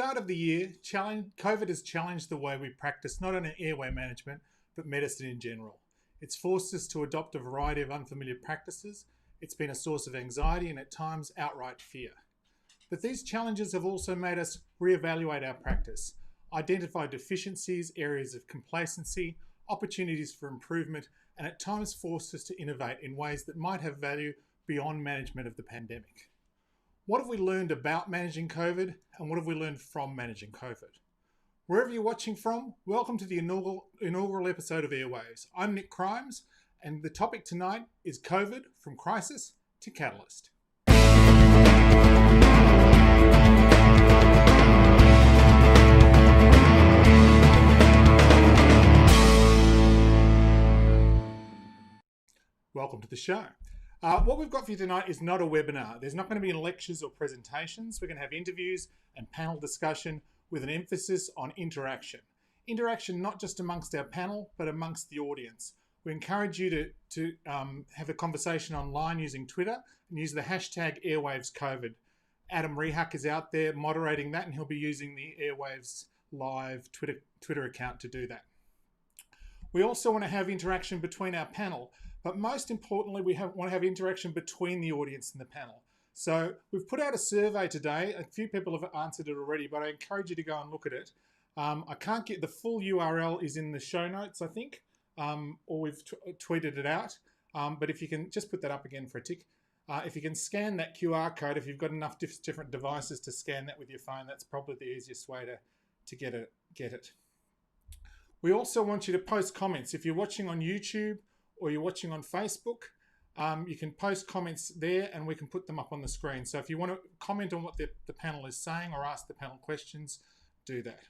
start of the year, COVID has challenged the way we practice not only airway management, but medicine in general. It's forced us to adopt a variety of unfamiliar practices. It's been a source of anxiety and at times outright fear. But these challenges have also made us reevaluate our practice, identify deficiencies, areas of complacency, opportunities for improvement, and at times forced us to innovate in ways that might have value beyond management of the pandemic. What have we learned about managing COVID, and what have we learned from managing COVID? Wherever you're watching from, welcome to the inaugural episode of Airwaves. I'm Nick Crimes, and the topic tonight is COVID from crisis to catalyst. Welcome to the show. What we've got for you tonight is not a webinar. There's not going to be any lectures or presentations. We're going to have interviews and panel discussion with an emphasis on interaction. Interaction not just amongst our panel, but amongst the audience. We encourage you to have a conversation online using Twitter and use the hashtag AirwavesCovid. Adam Rehak is out there moderating that, and he'll be using the Airwaves Live Twitter account to do that. We also want to have interaction between our panel, but most importantly, we want to have interaction between the audience and the panel. So we've put out a survey today. A few people have answered it already, but I encourage you to go and look at it. I can't get the full URL is in the show notes, I think, or we've tweeted it out. But if you can just put that up again for a tick. If you can scan that QR code, if you've got enough different devices to scan that with your phone, that's probably the easiest way to get it. We also want you to post comments. If you're watching on YouTube or you're watching on Facebook, you can post comments there and we can put them up on the screen. So if you want to comment on what the panel is saying or ask the panel questions, do that.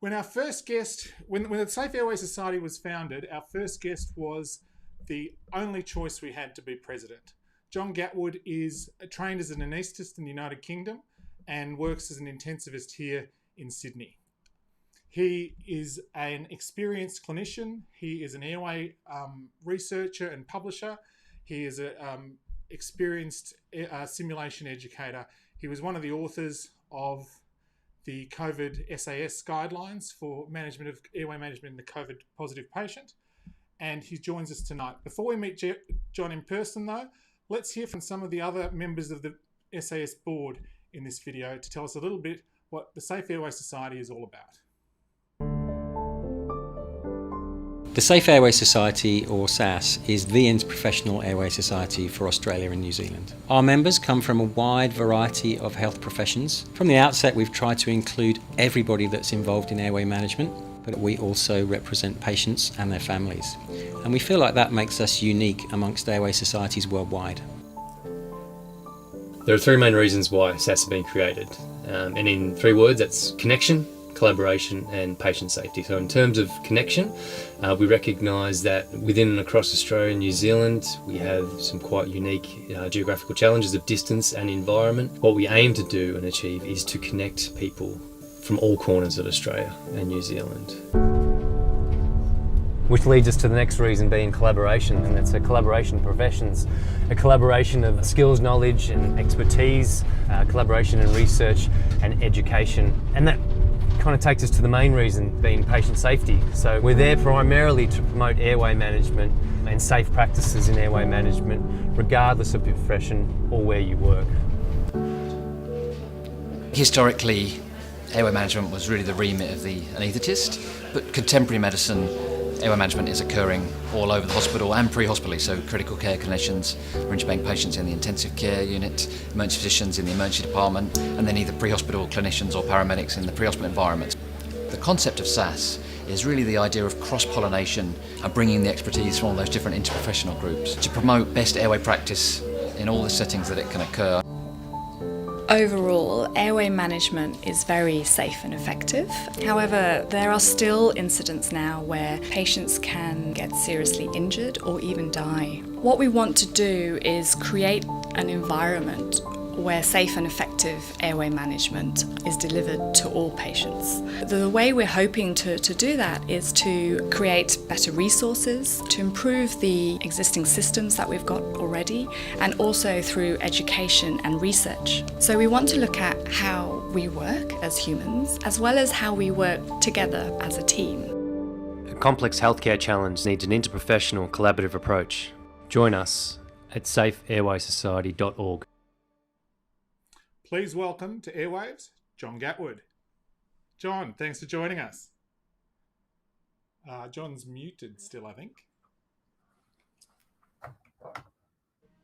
When the Safe Airway Society was founded, our first guest was the only choice we had to be president. John Gatwood is trained as an anaesthetist in the United Kingdom and works as an intensivist here in Sydney. He is an experienced clinician. He is an airway researcher and publisher. He is an experienced simulation educator. He was one of the authors of the COVID SAS guidelines for management of airway management in the COVID positive patient. And he joins us tonight. Before we meet John in person though, let's hear from some of the other members of the SAS board in this video to tell us a little bit what the Safe Airway Society is all about. The Safe Airway Society, or SAS, is the interprofessional airway society for Australia and New Zealand. Our members come from a wide variety of health professions. From the outset, we've tried to include everybody that's involved in airway management, but we also represent patients and their families. And we feel like that makes us unique amongst airway societies worldwide. There are three main reasons why SAS has been created. And in three words, that's connection, collaboration and patient safety. So in terms of connection, we recognise that within and across Australia and New Zealand we have some quite unique geographical challenges of distance and environment. What we aim to do and achieve is to connect people from all corners of Australia and New Zealand. Which leads us to the next reason being collaboration, and it's a collaboration of professions, a collaboration of skills, knowledge and expertise, collaboration in research and education, and that kind of takes us to the main reason being patient safety. So we're there primarily to promote airway management and safe practices in airway management, regardless of your profession or where you work. Historically, airway management was really the remit of the anaesthetist, but contemporary medicine, airway management is occurring all over the hospital and pre-hospitally, so critical care clinicians are intubating patients in the intensive care unit, emergency physicians in the emergency department, and then either pre-hospital clinicians or paramedics in the pre-hospital environment. The concept of SAS is really the idea of cross-pollination and bringing the expertise from all those different interprofessional groups to promote best airway practice in all the settings that it can occur. Overall, airway management is very safe and effective. However, there are still incidents now where patients can get seriously injured or even die. What we want to do is create an environment where safe and effective airway management is delivered to all patients. The way we're hoping to do that is to create better resources, to improve the existing systems that we've got already, and also through education and research. So we want to look at how we work as humans, as well as how we work together as a team. A complex healthcare challenge needs an interprofessional, collaborative approach. Join us at safeairwaysociety.org. Please welcome to Airwaves, John Gatwood. John, thanks for joining us. John's muted still, I think.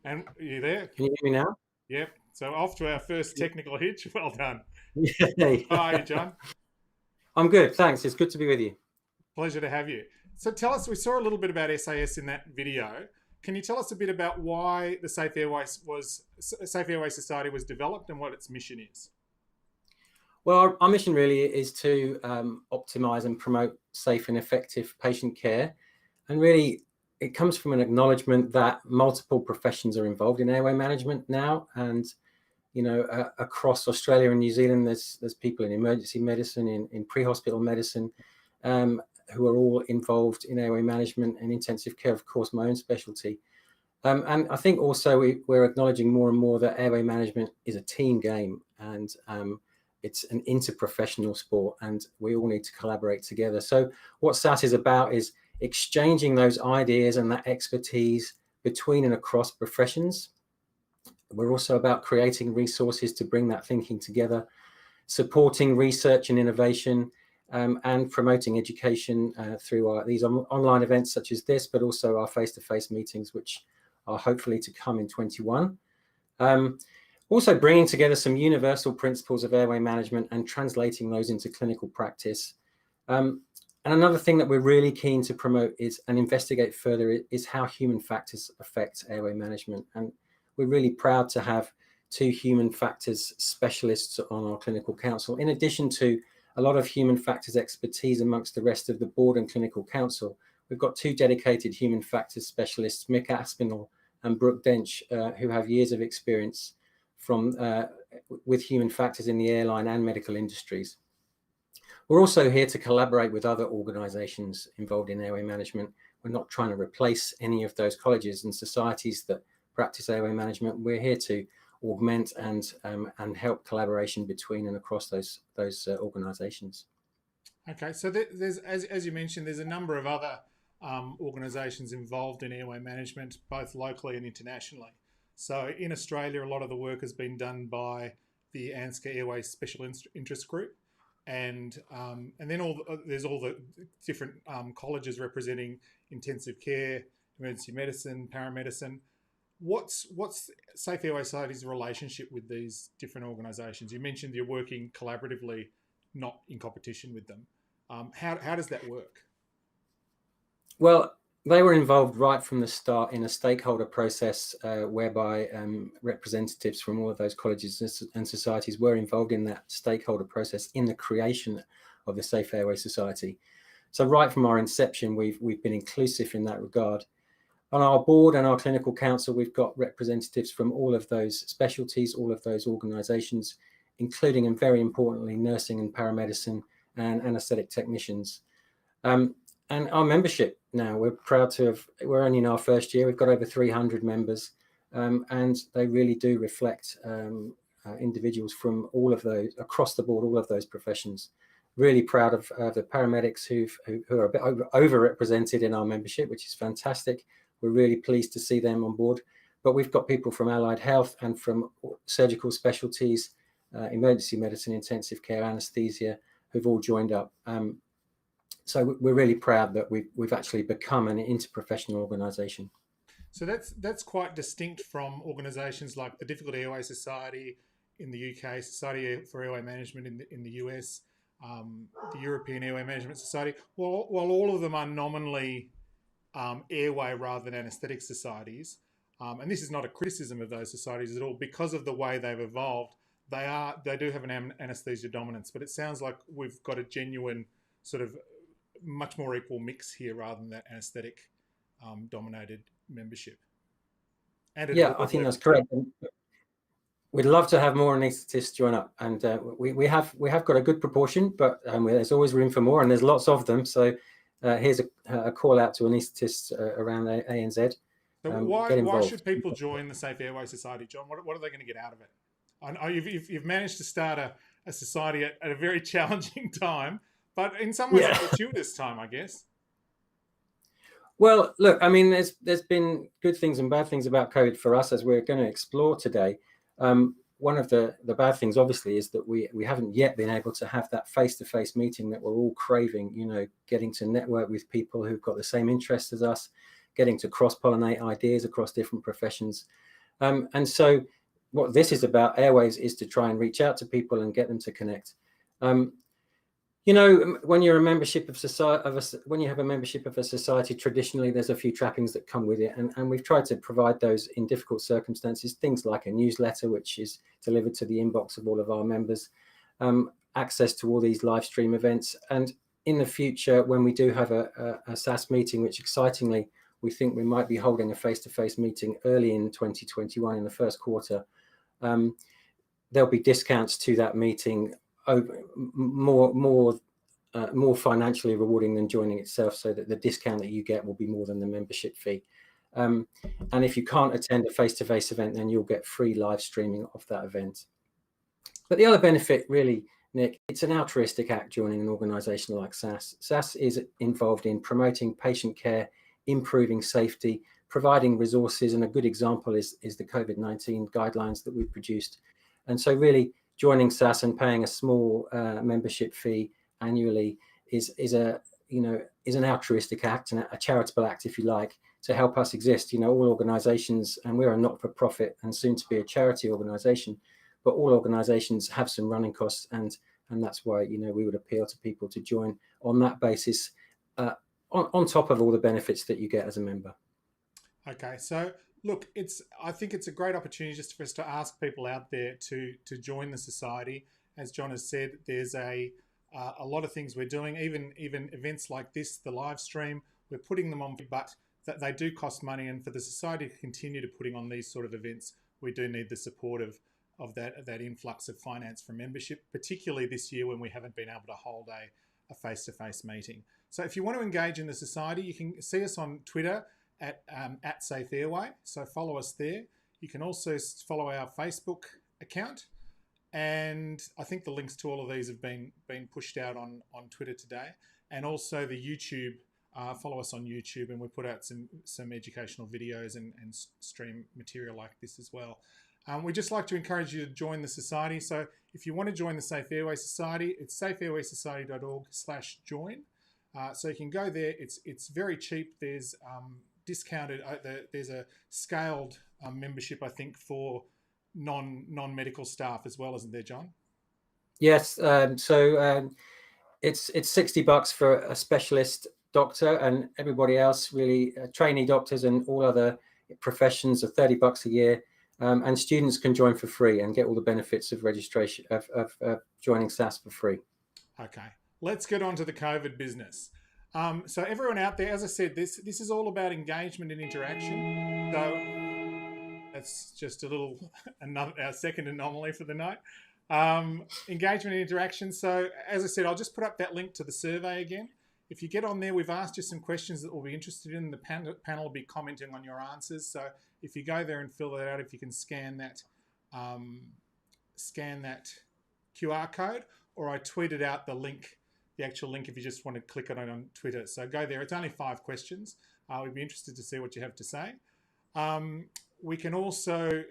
And are you there? Can you hear me now? Yep. So off to our first technical hitch. Well done. Yay. How are you, John? I'm good, thanks. It's good to be with you. Pleasure to have you. So tell us, we saw a little bit about SAS in that video. Can you tell us a bit about why the Safe Airway Society was developed and what its mission is? Well, our mission really is to optimise and promote safe and effective patient care. And really, it comes from an acknowledgement that multiple professions are involved in airway management now. And, you know, across Australia and New Zealand, there's people in emergency medicine, in pre-hospital medicine, who are all involved in airway management and intensive care, of course, my own specialty. And I think also we're acknowledging more and more that airway management is a team game, and it's an interprofessional sport, and we all need to collaborate together. So what SAS is about is exchanging those ideas and that expertise between and across professions. We're also about creating resources to bring that thinking together, supporting research and innovation, and promoting education through these online events such as this, but also our face-to-face meetings, which are hopefully to come in 21. Also bringing together some universal principles of airway management and translating those into clinical practice. And another thing that we're really keen to promote is and investigate further is how human factors affect airway management. And we're really proud to have 2 human factors specialists on our clinical council, in addition to a lot of human factors expertise amongst the rest of the board and clinical council. We've got 2 dedicated human factors specialists, Mick Aspinall and Brooke Dench, who have years of experience with human factors in the airline and medical industries. We're also here to collaborate with other organisations involved in airway management. We're not trying to replace any of those colleges and societies that practice airway management. We're here to augment and help collaboration between and across those organisations. Okay, so there's, as you mentioned, there's a number of other organisations involved in airway management, both locally and internationally. So in Australia, a lot of the work has been done by the ANZCA Airway Special Interest Group, and then there's all the different colleges representing intensive care, emergency medicine, paramedicine. What's Safe Airway Society's relationship with these different organisations? You mentioned you're working collaboratively, not in competition with them. How does that work? Well, they were involved right from the start in a stakeholder process whereby representatives from all of those colleges and societies were involved in that stakeholder process in the creation of the Safe Airway Society. So right from our inception, we've been inclusive in that regard. On our board and our clinical council, we've got representatives from all of those specialties, all of those organisations, including, and very importantly, nursing and paramedicine and anaesthetic technicians. And our membership now, we're proud to have, we're only in our first year, we've got over 300 members, and they really do reflect individuals from all of those, across the board, all of those professions. Really proud of the paramedics who are a bit overrepresented in our membership, which is fantastic. We're really pleased to see them on board. But we've got people from allied health and from surgical specialties, emergency medicine, intensive care, anaesthesia, who've all joined up. So we're really proud that we've actually become an interprofessional organisation. So that's quite distinct from organisations like the Difficult Airway Society in the UK, Society for Airway Management in the US, the European Airway Management Society. While all of them are nominally airway rather than anaesthetic societies, and this is not a criticism of those societies at all, because of the way they've evolved, they do have an anaesthesia dominance. But it sounds like we've got a genuine sort of much more equal mix here rather than that anaesthetic dominated membership. And yeah, I think that's correct. We'd love to have more anaesthetists join up, and we have got a good proportion, but there's always room for more, and there's lots of them. So here's a call out to anaesthetists around ANZ. So why should people join the Safe Airway Society, John? What are they going to get out of it? I know you've managed to start a society at a very challenging time, but in some ways a fortuitous time, I guess. Well, look, I mean, there's been good things and bad things about COVID for us, as we're going to explore today. One of the bad things, obviously, is that we haven't yet been able to have that face-to-face meeting that we're all craving, getting to network with people who've got the same interests as us, getting to cross-pollinate ideas across different professions. And so what this is about, Airwaves, is to try and reach out to people and get them to connect. When you're a membership of society, when you have a membership of a society, traditionally there's a few trappings that come with it, and we've tried to provide those in difficult circumstances. Things like a newsletter, which is delivered to the inbox of all of our members, access to all these live stream events, and in the future, when we do have a SAS meeting, which excitingly we think we might be holding a face-to-face meeting early in 2021 in the first quarter, there'll be discounts to that meeting. More financially rewarding than joining itself, so that the discount that you get will be more than the membership fee. And if you can't attend a face-to-face event, then you'll get free live streaming of that event. But the other benefit, really, Nick, it's an altruistic act joining an organisation like SAS. SAS is involved in promoting patient care, improving safety, providing resources, and a good example is the COVID-19 guidelines that we've produced. And so really, joining SAS and paying a small membership fee annually is an altruistic act and a charitable act, if you like, to help us exist. All organisations, and we're a not-for-profit and soon to be a charity organisation, but all organisations have some running costs, and that's why we would appeal to people to join on that basis, on top of all the benefits that you get as a member. Okay, so look, I think it's a great opportunity just for us to ask people out there to join the society. As John has said, there's a lot of things we're doing, even events like this, the live stream, we're putting them on, but that they do cost money, and for the society to continue to putting on these sort of events, we do need the support of that influx of finance from membership, particularly this year when we haven't been able to hold a face-to-face meeting. So if you want to engage in the society, you can see us on Twitter at Safe Airway, so follow us there. You can also follow our Facebook account, and I think the links to all of these have been pushed out on Twitter today, and also the YouTube. Follow us on YouTube, and we put out some educational videos and stream material like this as well. We'd just like to encourage you to join the society. So if you want to join the Safe Airway Society, it's safeairwaysociety.org/join. So you can go there. It's very cheap. There's discounted. There's a scaled membership, I think, for non-medical staff as well, isn't there, John? Yes. So it's $60 for a specialist doctor, and everybody else, really, trainee doctors and all other professions, are $30 a year. And students can join for free and get all the benefits of registration of joining SAS for free. Okay, let's get on to the COVID business. So everyone out there, as I said, this is all about engagement and interaction. So that's just our second anomaly for the night. Engagement and interaction. So as I said, I'll just put up that link to the survey again. If you get on there, we've asked you some questions that we'll be interested in. The panel will be commenting on your answers. So if you go there and fill that out, if you can scan that QR code, or I tweeted out the link, the actual link, if you just want to click on it on Twitter. So go there. It's only 5 questions. We'd be interested to see what you have to say. We can also,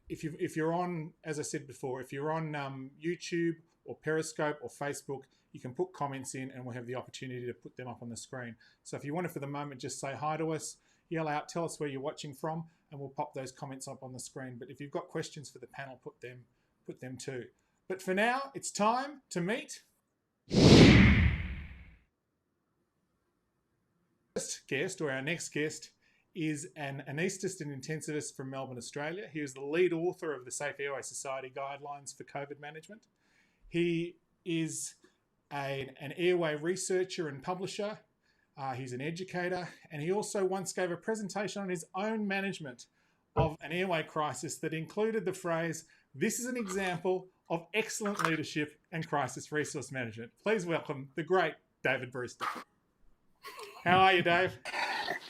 if you're on, as I said before, if you're on YouTube or Periscope or Facebook, you can put comments in and we'll have the opportunity to put them up on the screen. So if you want to, for the moment, just say hi to us, yell out, tell us where you're watching from, and we'll pop those comments up on the screen. But if you've got questions for the panel, put them too. But for now, it's time to meet our next guest is an anaesthetist and intensivist from Melbourne, Australia. He is the lead author of the Safe Airway Society Guidelines for COVID Management. He is an airway researcher and publisher. He's an educator, and he also once gave a presentation on his own management of an airway crisis that included the phrase, "This is an example of excellent leadership and crisis resource management." Please welcome the great David Brewster. How are you, Dave?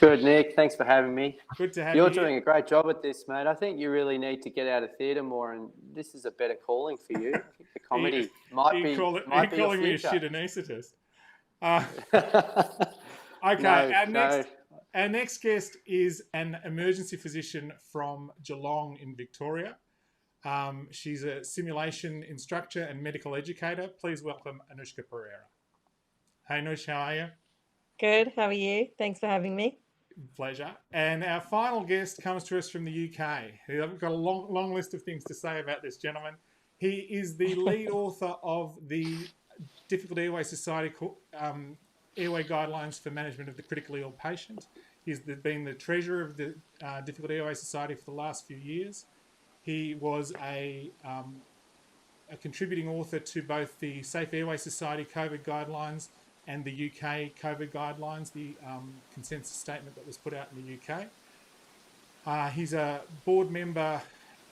Good, Nick. Thanks for having me. Good to have You're you doing here. a great job at this, mate. I think you really need to get out of theatre more, and this is a better calling for you. I think the comedy might be your calling me a future. shit anaesthetist. Okay, our next guest is an emergency physician from Geelong in Victoria. She's a simulation instructor and medical educator. Please welcome Anushka Pereira. Hey, Anush, how are you? Good. How are you? Thanks for having me. Pleasure. And our final guest comes to us from the UK. I've got a long list of things to say about this gentleman. He is the lead author of the Difficult Airway Society Airway Guidelines for Management of the Critically Ill Patient. He's been the treasurer of the Difficult Airway Society for the last few years. He was a contributing author to both the Safe Airway Society COVID Guidelines and the UK COVID Guidelines, the consensus statement that was put out in the UK. He's a board member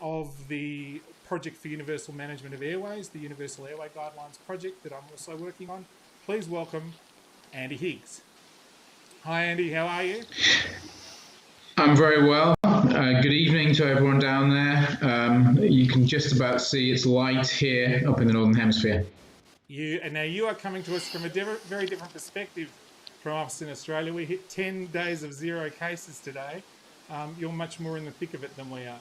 of the Project for Universal Management of Airways, the Universal Airway Guidelines project that I'm also working on. Please welcome Andy Higgs. Hi, Andy. How are you? I'm very well. Good evening to everyone down there. You can just about see it's light here up in the Northern Hemisphere. Now you are coming to us from a very different perspective from us in Australia. We hit 10 days of 0 cases today. You're much more in the thick of it than we are.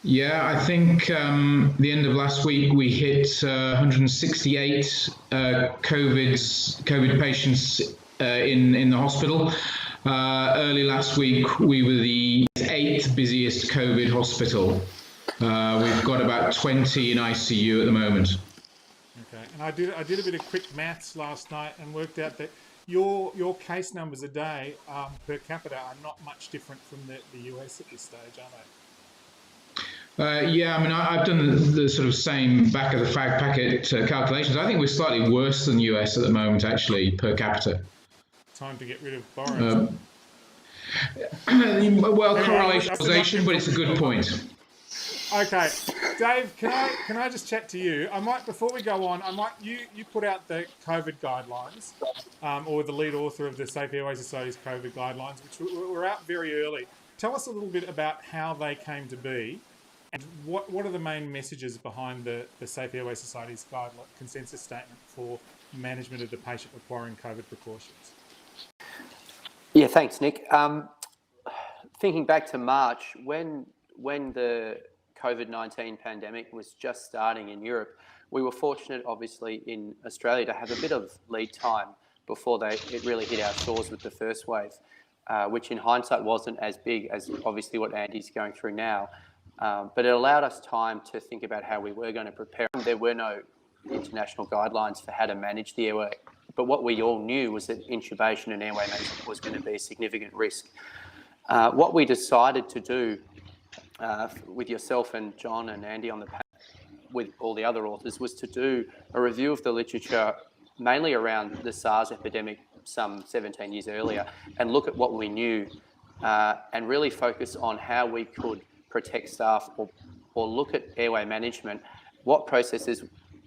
Yeah, I think the end of last week we hit 168 COVID patients in the hospital. Early last week we were the 8th busiest COVID hospital. We've got about 20 in ICU at the moment. Okay, and I did a bit of quick maths last night and worked out that your case numbers a day per capita are not much different from the US at this stage, are they? Yeah, I mean, I've done the sort of same back of the fag packet calculations. I think we're slightly worse than US at the moment, actually, per capita. Time to get rid of Boris. Well, correlationization, but it's a good point. Okay, Dave, can I just chat to you? Before we go on, you put out the COVID guidelines, or the lead author of the Safe Airway Society's COVID guidelines, which were out very early. Tell us a little bit about how they came to be, and what are the main messages behind the Safe Airway Society's consensus statement for management of the patient requiring COVID precautions? Yeah, thanks, Nick. Thinking back to March, when the COVID-19 pandemic was just starting in Europe, we were fortunate, obviously, in Australia to have a bit of lead time before it really hit our shores with the first wave, which in hindsight wasn't as big as obviously what Andy's going through now. But it allowed us time to think about how we were going to prepare. There were no international guidelines for how to manage the airway. But what we all knew was that intubation and airway management was going to be a significant risk. What we decided to do with yourself and John and Andy on the panel, with all the other authors, was to do a review of the literature mainly around the SARS epidemic some 17 years earlier and look at what we knew and really focus on how we could protect staff or look at airway management, what processes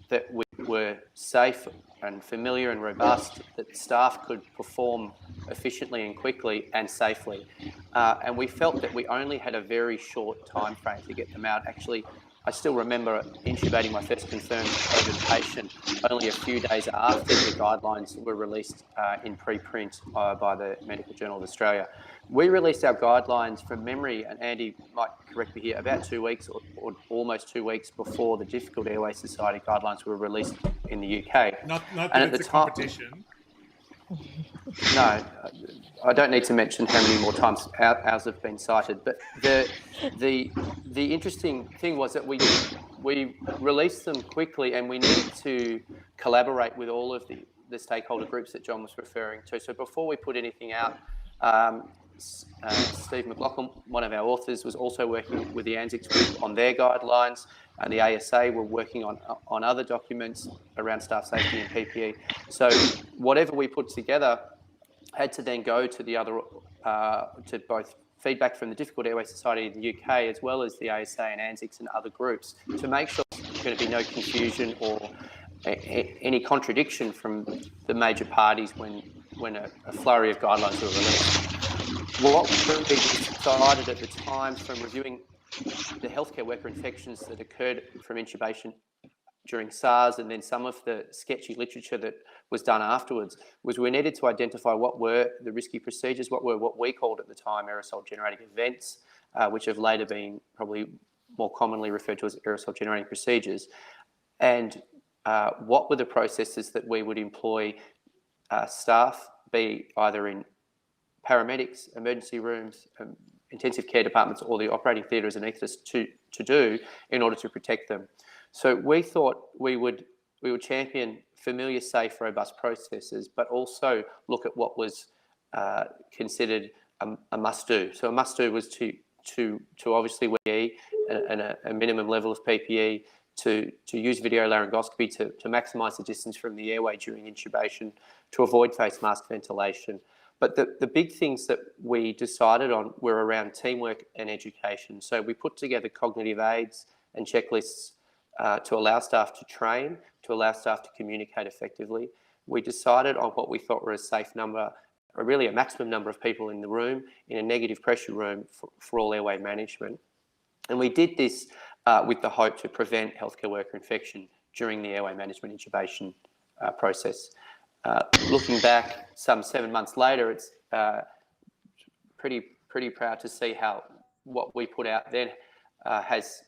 that were safe and familiar and robust that staff could perform efficiently and quickly and safely. And we felt that we only had a very short time frame to get them out. Actually, I still remember intubating my first confirmed COVID patient only a few days after the guidelines were released in preprint by the Medical Journal of Australia. We released our guidelines from memory, and Andy might correct me here, about 2 weeks or almost 2 weeks before the Difficult Airway Society guidelines were released in the UK. Not that it's a competition. No, I don't need to mention how many more times ours have been cited. But the interesting thing was that we released them quickly, and we needed to collaborate with all of the stakeholder groups that John was referring to. So before we put anything out, Steve McLaughlin, one of our authors, was also working with the ANZICS group on their guidelines, and the ASA were working on other documents around staff safety and PPE. So whatever we put together had to then go to the other, to both feedback from the Difficult Airway Society in the UK, as well as the ASA and ANZICS and other groups, to make sure there's going to be no confusion or any contradiction from the major parties when a flurry of guidelines were released. What we decided at the time, from reviewing the healthcare worker infections that occurred from intubation during SARS, and then some of the sketchy literature that was done afterwards, was we needed to identify what were the risky procedures, what we called at the time aerosol generating events, which have later been probably more commonly referred to as aerosol generating procedures, and what were the processes that we would employ staff, be either in paramedics, emergency rooms, intensive care departments, or the operating theatre as anaesthetists to do in order to protect them. So we thought we would champion familiar, safe, robust processes, but also look at what was considered a must-do. So a must-do was to obviously wear PPE and a minimum level of PPE, to use video laryngoscopy to maximise the distance from the airway during intubation, to avoid face mask ventilation. But the big things that we decided on were around teamwork and education. So we put together cognitive aids and checklists to allow staff to train, to allow staff to communicate effectively. We decided on what we thought were a safe number, or really a maximum number of people in the room, in a negative pressure room for all airway management. And we did this with the hope to prevent healthcare worker infection during the airway management intubation process. Looking back some 7 months later, it's pretty proud to see how what we put out then has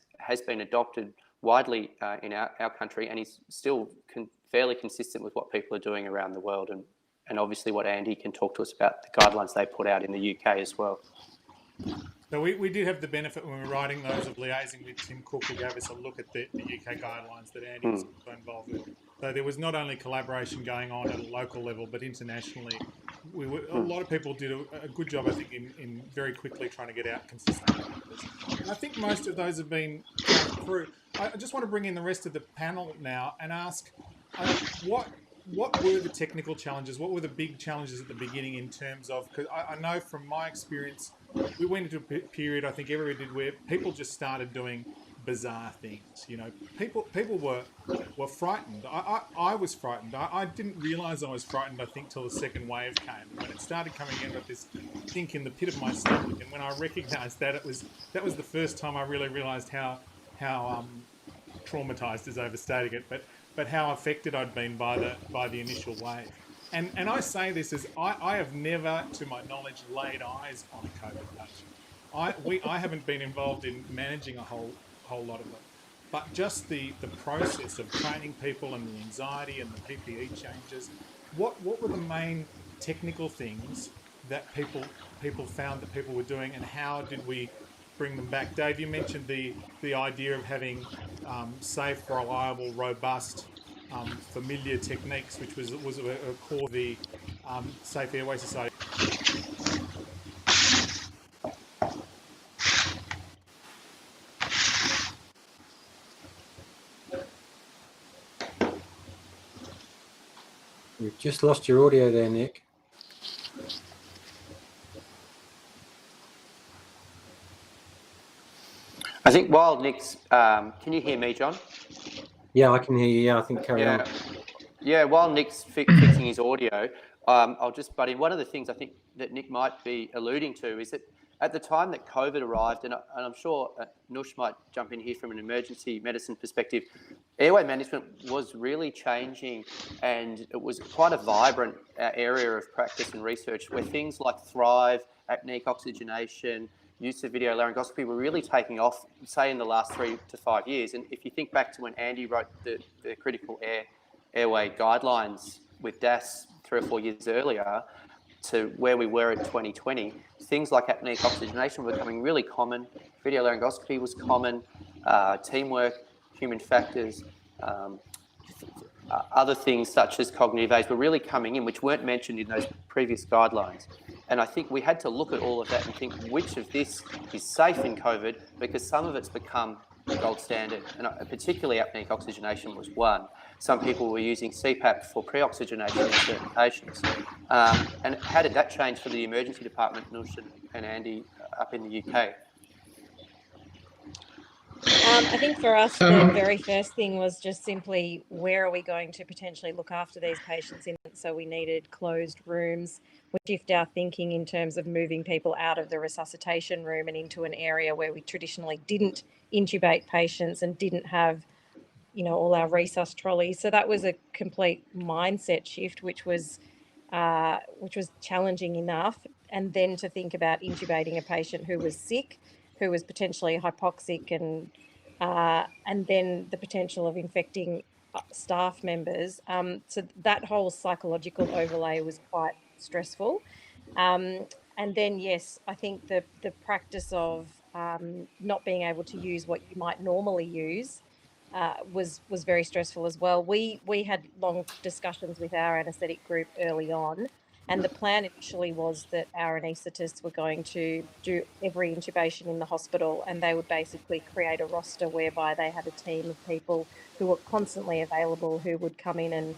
been adopted widely in our country, and is still fairly consistent with what people are doing around the world, and obviously what Andy can talk to us about the guidelines they put out in the UK as well. So we did have the benefit when we were writing those of liaising with Tim Cook, who gave us a look at the UK guidelines that Andy was also involved with. So there was not only collaboration going on at a local level, but internationally. A lot of people did a good job, I think, in very quickly trying to get out consistent numbers. And I think most of those have been through. I just want to bring in the rest of the panel now and ask what were the technical challenges? What were the big challenges at the beginning in terms of, because I know from my experience, we went into a period, I think everybody did, where people just started doing bizarre things. You know, people were frightened. I was frightened. I didn't realise I was frightened, I think, till the second wave came. And when it started coming in with this think in the pit of my stomach, and when I recognised that, that was the first time I really realised how traumatised is overstating it, but how affected I'd been by the initial wave. And I say this as I have never, to my knowledge, laid eyes on a COVID patient. I haven't been involved in managing a whole lot of them, but just the process of training people and the anxiety and the PPE changes. What were the main technical things that people found that people were doing, and how did we bring them back? Dave, you mentioned the idea of having safe, reliable, robust, familiar techniques, which was a core of the Safe Airway Society. We've just lost your audio there, Nick. I think while Nick's, can you hear me, John? Yeah, I can hear you. Yeah, I think carry on. Yeah, while Nick's fixing his audio, I'll just butt in. One of the things I think that Nick might be alluding to is that at the time that COVID arrived, and I'm sure Nush might jump in here from an emergency medicine perspective, airway management was really changing, and it was quite a vibrant area of practice and research where things like Thrive, apneic oxygenation, use of video laryngoscopy were really taking off, say, in the last 3 to 5 years. And if you think back to when Andy wrote the critical airway guidelines with DAS 3 or 4 years earlier to where we were in 2020, things like apneic oxygenation were becoming really common. Video laryngoscopy was common, teamwork, human factors, other things such as cognitive aids were really coming in, which weren't mentioned in those previous guidelines. And I think we had to look at all of that and think which of this is safe in COVID, because some of it's become the gold standard, and particularly apneic oxygenation was one. Some people were using CPAP for pre-oxygenation in certain patients. And how did that change for the emergency department, Nush and Andy up in the UK? I think for us, the very first thing was just simply where are we going to potentially look after these patients in? So we needed closed rooms. We shift our thinking in terms of moving people out of the resuscitation room and into an area where we traditionally didn't intubate patients and didn't have, all our resus trolleys. So that was a complete mindset shift, which was challenging enough. And then to think about intubating a patient who was sick, who was potentially hypoxic, and then the potential of infecting staff members. So that whole psychological overlay was quite stressful. And then, yes, I think the practice of not being able to use what you might normally use was very stressful as well. We had long discussions with our anaesthetic group early on, and the plan initially was that our anaesthetists were going to do every intubation in the hospital, and they would basically create a roster whereby they had a team of people who were constantly available, who would come in and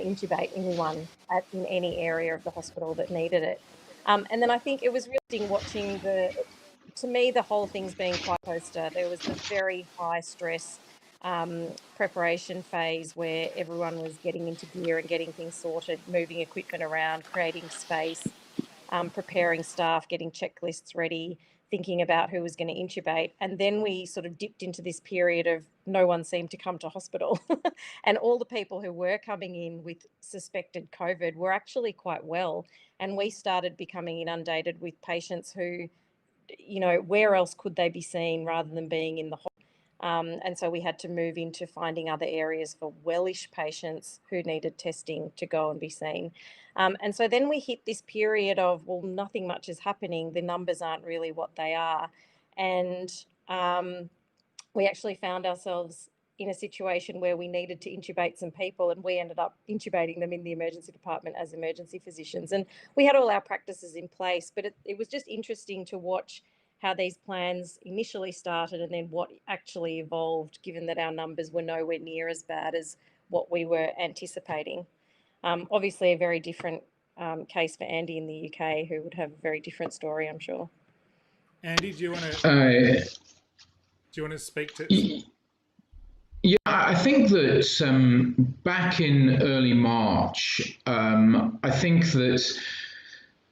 intubate anyone in any area of the hospital that needed it. And then I think it was really interesting watching to me, the whole thing's being quite poster. There was the very high stress preparation phase where everyone was getting into gear and getting things sorted, moving equipment around, creating space, preparing staff, getting checklists ready, thinking about who was going to intubate. And then we sort of dipped into this period of no one seemed to come to hospital. And all the people who were coming in with suspected COVID were actually quite well. And we started becoming inundated with patients who, where else could they be seen rather than being in the hospital? And so we had to move into finding other areas for wellish patients who needed testing to go and be seen. And so then we hit this period of, well, nothing much is happening. The numbers aren't really what they are. And we actually found ourselves in a situation where we needed to intubate some people, and we ended up intubating them in the emergency department as emergency physicians. And we had all our practices in place, but it was just interesting to watch how these plans initially started and then what actually evolved, given that our numbers were nowhere near as bad as what we were anticipating. Obviously a very different case for Andy in the UK, who would have a very different story, I'm sure. Andy, do you want to speak to? Yeah, I think that back in early March, I think that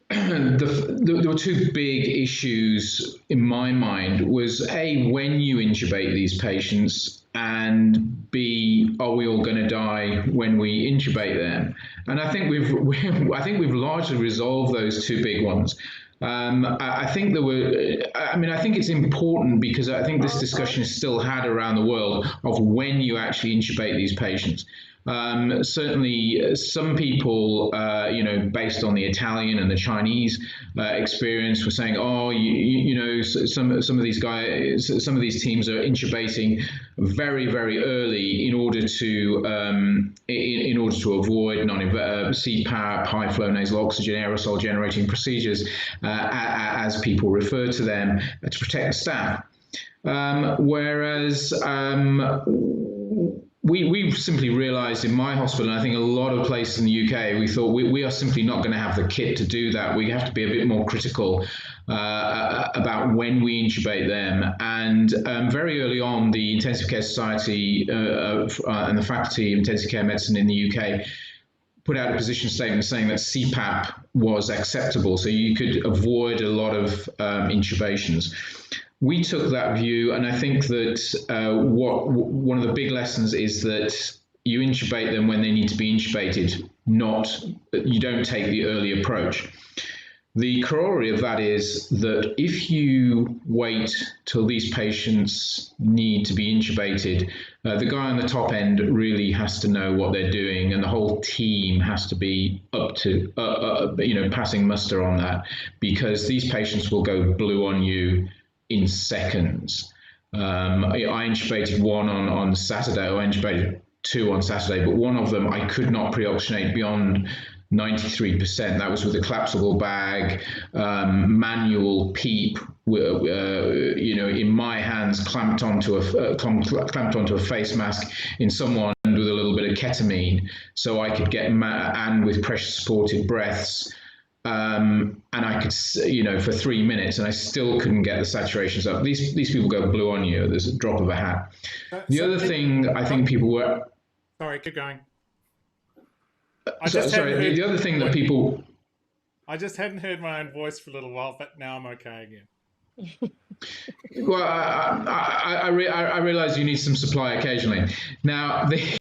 there were two big issues in my mind. Was A, when you intubate these patients, and B, are we all going to die when we intubate them? And I think we've largely resolved those two big ones. I think I think it's important because I think this discussion is still had around the world of when you actually intubate these patients. Certainly, some people, based on the Italian and the Chinese experience, were saying, some of these guys, some of these teams are intubating very, very early in order to avoid CPAP, high flow nasal oxygen, aerosol generating procedures, as people refer to them, to protect the staff. Whereas we've simply realised in my hospital, and I think a lot of places in the UK, we thought we are simply not going to have the kit to do that. We have to be a bit more critical about when we intubate them. And very early on, the Intensive Care Society and the Faculty of Intensive Care Medicine in the UK put out a position statement saying that CPAP was acceptable, so you could avoid a lot of intubations. We took that view, and I think that one of the big lessons is that you intubate them when they need to be intubated, you don't take the early approach. The corollary of that is that if you wait till these patients need to be intubated, the guy on the top end really has to know what they're doing, and the whole team has to be up to, passing muster on that, because these patients will go blue on you in seconds. I intubated one on Saturday, I intubated two on Saturday, but one of them I could not pre-oxygenate beyond 93%. That was with a collapsible bag, manual PEEP, in my hands, clamped onto a face mask in someone with a little bit of ketamine, so I could get and with pressure supported breaths, and I could, for 3 minutes, and I still couldn't get the saturations up. These people go blue on you. There's a drop of a hat. The other thing I think people were. Sorry, keep going. The other thing that people. I just hadn't heard my own voice for a little while, but now I'm okay again. Well, I realize you need some supply occasionally. Now, the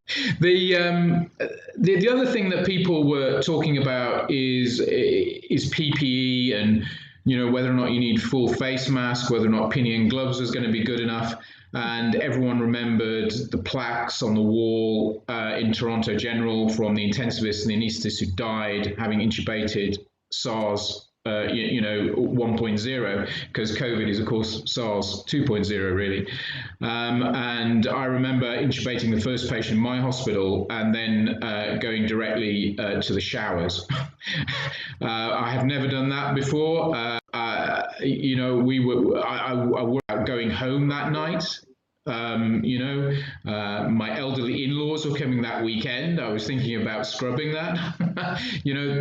other thing that people were talking about is PPE, and whether or not you need full face mask, whether or not pinny and gloves was going to be good enough. And everyone remembered the plaques on the wall in Toronto General from the intensivists and the anaesthetists who died having intubated SARS 1.0, because COVID is, of course, SARS 2.0, really. And I remember intubating the first patient in my hospital and then going directly to the showers. I have never done that before. I were going home that night. My elderly in-laws were coming that weekend. I was thinking about scrubbing that.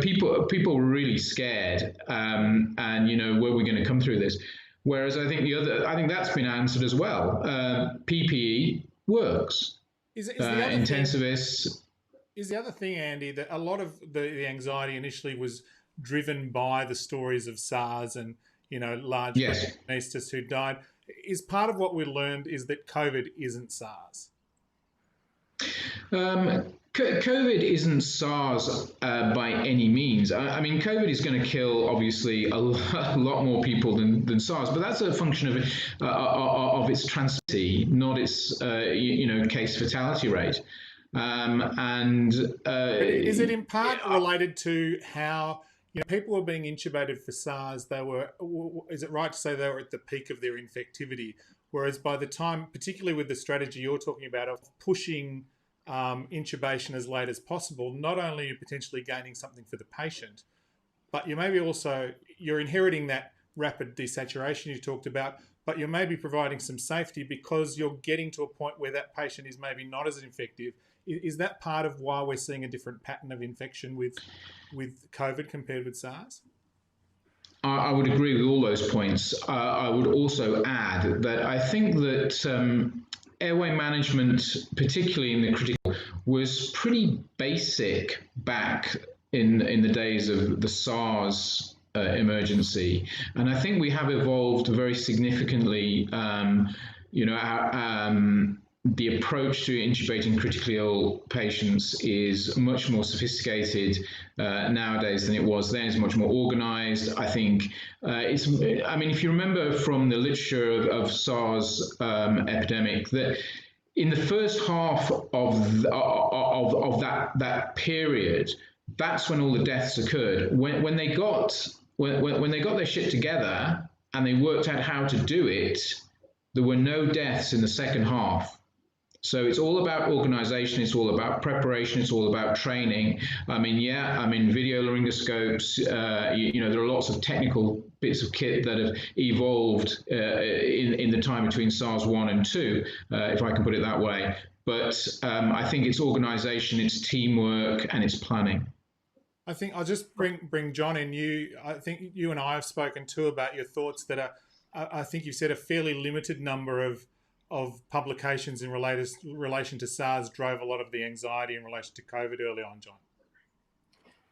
People were really scared, and were we going to come through this? Whereas I think that's been answered as well. PPE works. Intensivists. Is the other thing, Andy, that a lot of the anxiety initially was driven by the stories of SARS and large anaesthetists who died. Is part of what we learned is that COVID isn't SARS? COVID isn't SARS by any means. I mean, COVID is going to kill, obviously, a lot more people than SARS, but that's a function of its transmissibility, not its case fatality rate. Is it in part related to how people were being intubated for SARS? Is it right to say they were at the peak of their infectivity? Whereas by the time, particularly with the strategy you're talking about of pushing intubation as late as possible, not only are you potentially gaining something for the patient, but you maybe also, you're inheriting that rapid desaturation you talked about, but you're maybe providing some safety because you're getting to a point where that patient is maybe not as infective. Is that part of why we're seeing a different pattern of infection with COVID compared with SARS? I would agree with all those points. I would also add that I think that airway management, particularly in the critical, was pretty basic back in the days of the SARS emergency, and I think we have evolved very significantly. The approach to intubating critically ill patients is much more sophisticated nowadays than it was then. It's much more organized. I think if you remember from the literature of SARS epidemic, that in the first half of that period, that's when all the deaths occurred. When they got their shit together and they worked out how to do it, there were no deaths in the second half. So it's all about organization, it's all about preparation, it's all about training. Video laryngoscopes, there are lots of technical bits of kit that have evolved in the time between SARS 1 and 2, if I can put it that way. But I think it's organization, it's teamwork, and it's planning. I think I'll just bring John in. I think you and I have spoken too about your thoughts that I think you've said a fairly limited number of publications in relation to SARS drove a lot of the anxiety in relation to COVID early on, John.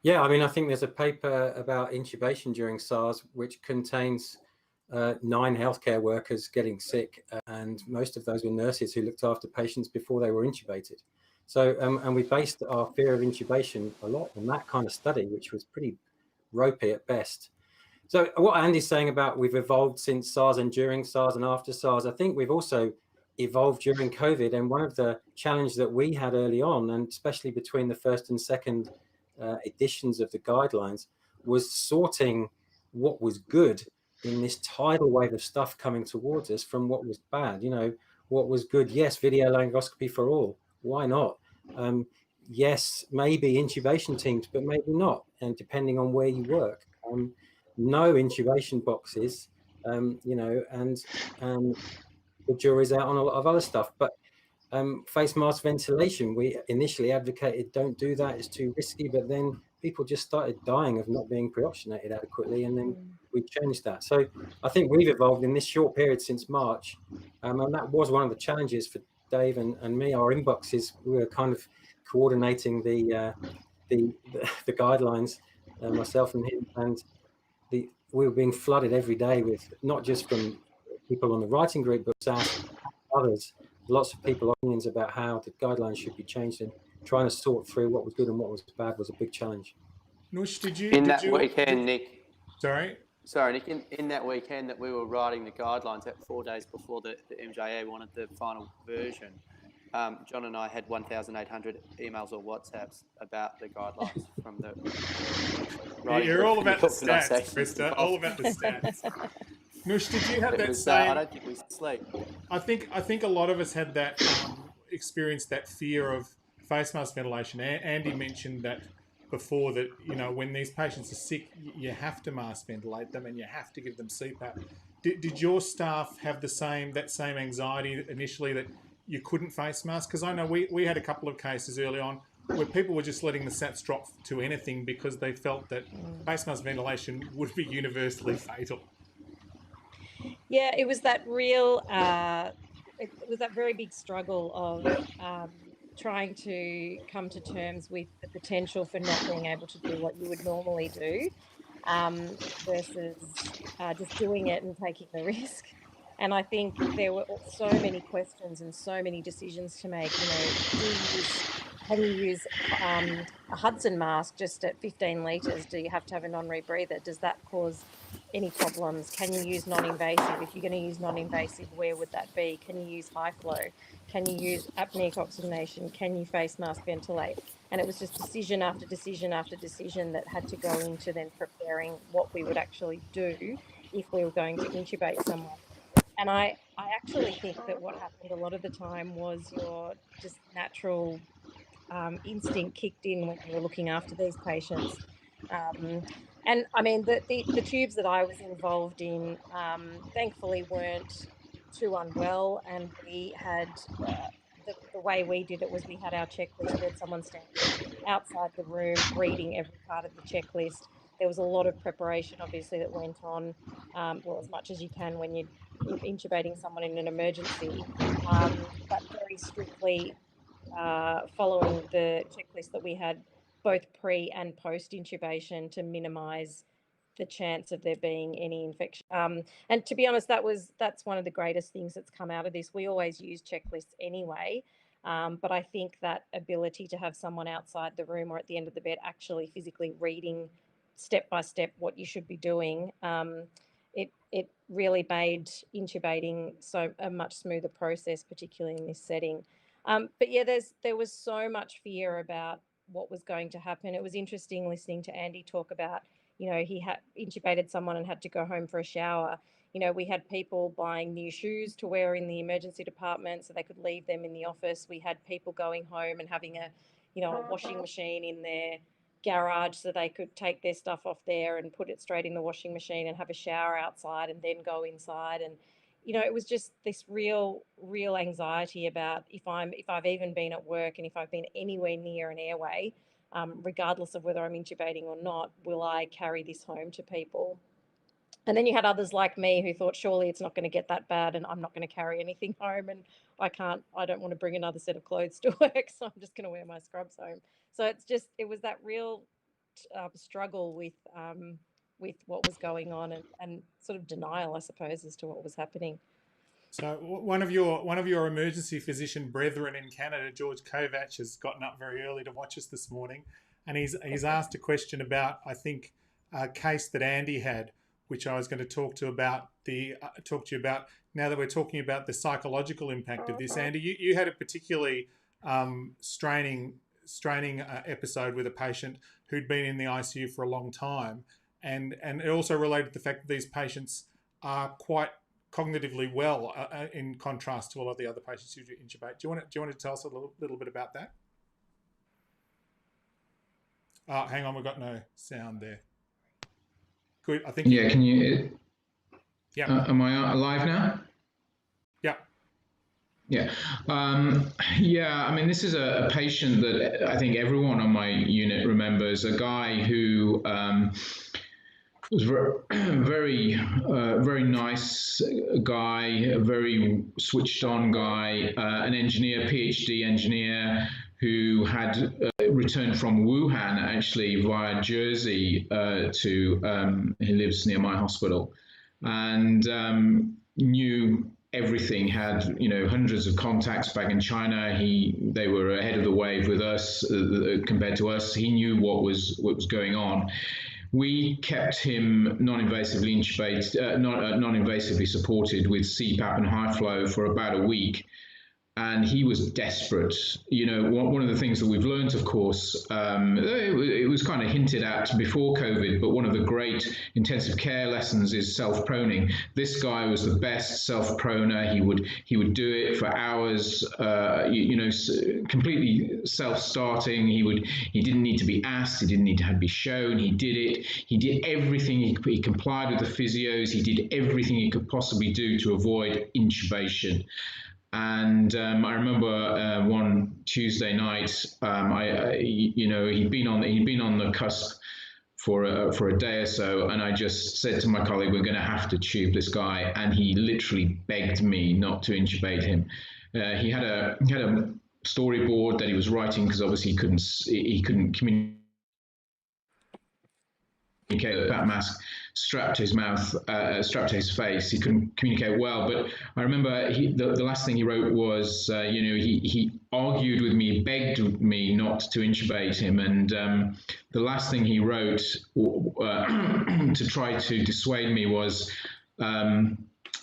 Yeah, I think there's a paper about intubation during SARS which contains 9 healthcare workers getting sick, and most of those were nurses who looked after patients before they were intubated. So, and we based our fear of intubation a lot on that kind of study, which was pretty ropey at best. So what Andy's saying about we've evolved since SARS and during SARS and after SARS, I think we've also evolved during COVID. And one of the challenges that we had early on, and especially between the first and second editions of the guidelines, was sorting what was good in this tidal wave of stuff coming towards us from what was bad. What was good? Yes, video laryngoscopy for all. Why not? Yes, maybe intubation teams, but maybe not. And depending on where you work. No intubation boxes, and the jury's out on a lot of other stuff. But face mask ventilation, we initially advocated don't do that, it's too risky, but then people just started dying of not being pre-oxygenated adequately, and then we changed that. So I think we've evolved in this short period since March, and that was one of the challenges for Dave and me. Our inboxes, we were kind of coordinating the guidelines, myself and him, and we were being flooded every day with, not just from people on the writing group, but SAS, others, lots of people opinions about how the guidelines should be changed, and trying to sort through what was good and what was bad was a big challenge. Nush, did you? In that weekend, Nick. Sorry, Nick. In that weekend that we were writing the guidelines, at 4 days before the MJA wanted the final version, John and I had 1,800 emails or WhatsApps about the guidelines from the writing. You're all about the stats, organisations Krista. All about the stats. Nush, did you have that same? I don't think we sleep. I think a lot of us had that experience, that fear of face mask ventilation. Andy mentioned that before, that when these patients are sick, you have to mask ventilate them and you have to give them CPAP. Did your staff have that same anxiety initially that you couldn't face mask? Because I know we had a couple of cases early on where people were just letting the SATs drop to anything because they felt that face mask ventilation would be universally fatal. Yeah, it was that real, it was that very big struggle of trying to come to terms with the potential for not being able to do what you would normally do, versus just doing it and taking the risk. And I think there were so many questions and so many decisions to make. Can you use a Hudson mask just at 15 litres? Do you have to have a non-rebreather? Does that cause any problems? Can you use non-invasive? If you're going to use non-invasive, where would that be? Can you use high flow? Can you use apneic oxygenation? Can you face mask ventilate? And it was just decision after decision after decision that had to go into then preparing what we would actually do if we were going to intubate someone. And I actually think that what happened a lot of the time was your just natural instinct kicked in when you were looking after these patients. And I mean, the tubes that I was involved in, thankfully weren't too unwell, and we had the way we did it was we had our checklist. We had someone standing outside the room reading every part of the checklist. There was a lot of preparation, obviously, that went on, well, as much as you can when you're intubating someone in an emergency, but very strictly following the checklist that we had both pre and post intubation to minimise the chance of there being any infection. And to be honest, that's one of the greatest things that's come out of this. We always use checklists anyway, but I think that ability to have someone outside the room or at the end of the bed actually physically reading step by step what you should be doing, it really made intubating a much smoother process, particularly in this setting. But yeah, there was so much fear about what was going to happen. It was interesting listening to Andy talk about, he had intubated someone and had to go home for a shower. We had people buying new shoes to wear in the emergency department so they could leave them in the office. We had people going home and having a washing machine in their garage so they could take their stuff off there and put it straight in the washing machine and have a shower outside and then go inside. And it was just this real anxiety about if I've even been at work and if I've been anywhere near an airway, regardless of whether I'm intubating or not, will I carry this home to people? And then you had others like me who thought, surely it's not going to get that bad and I'm not going to carry anything home, and I don't want to bring another set of clothes to work, so I'm just going to wear my scrubs home. So it was that real struggle with what was going on and sort of denial, I suppose, as to what was happening. So one of your emergency physician brethren in Canada, George Kovac, has gotten up very early to watch us this morning, and he's asked a question about, I think, a case that Andy had, which I was going to talk to you about now that we're talking about the psychological impact of this. Andy, you had a particularly straining episode with a patient who'd been in the ICU for a long time, and it also related to the fact that these patients are quite cognitively well in contrast to a lot of the other patients who intubate. Do you want to tell us a little bit about that? Hang on, we've got no sound there. Good, I think. Yeah, can you? Yeah. Am I live now? Yeah. Yeah. Yeah, I mean, this is a patient that I think everyone on my unit remembers, a guy who was very, very nice guy, a very switched on guy, an engineer, PhD engineer who had returned from Wuhan actually via Jersey he lives near my hospital, and knew everything, had hundreds of contacts back in China. They were ahead of the wave with us compared to us. He knew what was going on. We kept him non-invasively intubated, non-invasively supported with CPAP and high flow for about a week. And he was desperate. One of the things that we've learned, of course, it was kind of hinted at before COVID, but one of the great intensive care lessons is self-proning. This guy was the best self-proner. He would do it for hours, completely self-starting. He didn't need to be asked. He didn't need to be shown. He did it. He did everything. He complied with the physios. He did everything he could possibly do to avoid intubation. And I remember one Tuesday night, he'd been on the cusp for a day or so, and I just said to my colleague, "We're going to have to tube this guy," and he literally begged me not to intubate him. He had a storyboard that he was writing because obviously he couldn't communicate. That mask strapped to his mouth, strapped to his face. He couldn't communicate well. But I remember the last thing he wrote was, he argued with me, begged me not to intubate him. And the last thing he wrote to try to dissuade me was,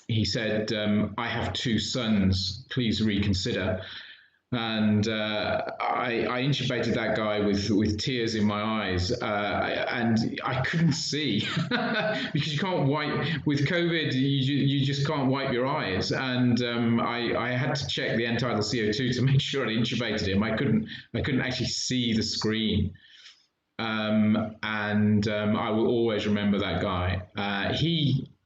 he said, "I have 2 sons, please reconsider." And I intubated that guy with tears in my eyes, and I couldn't see because you can't wipe with COVID. You just can't wipe your eyes, and I had to check the end-tidal CO2 to make sure I intubated him. I couldn't actually see the screen, and I will always remember that guy.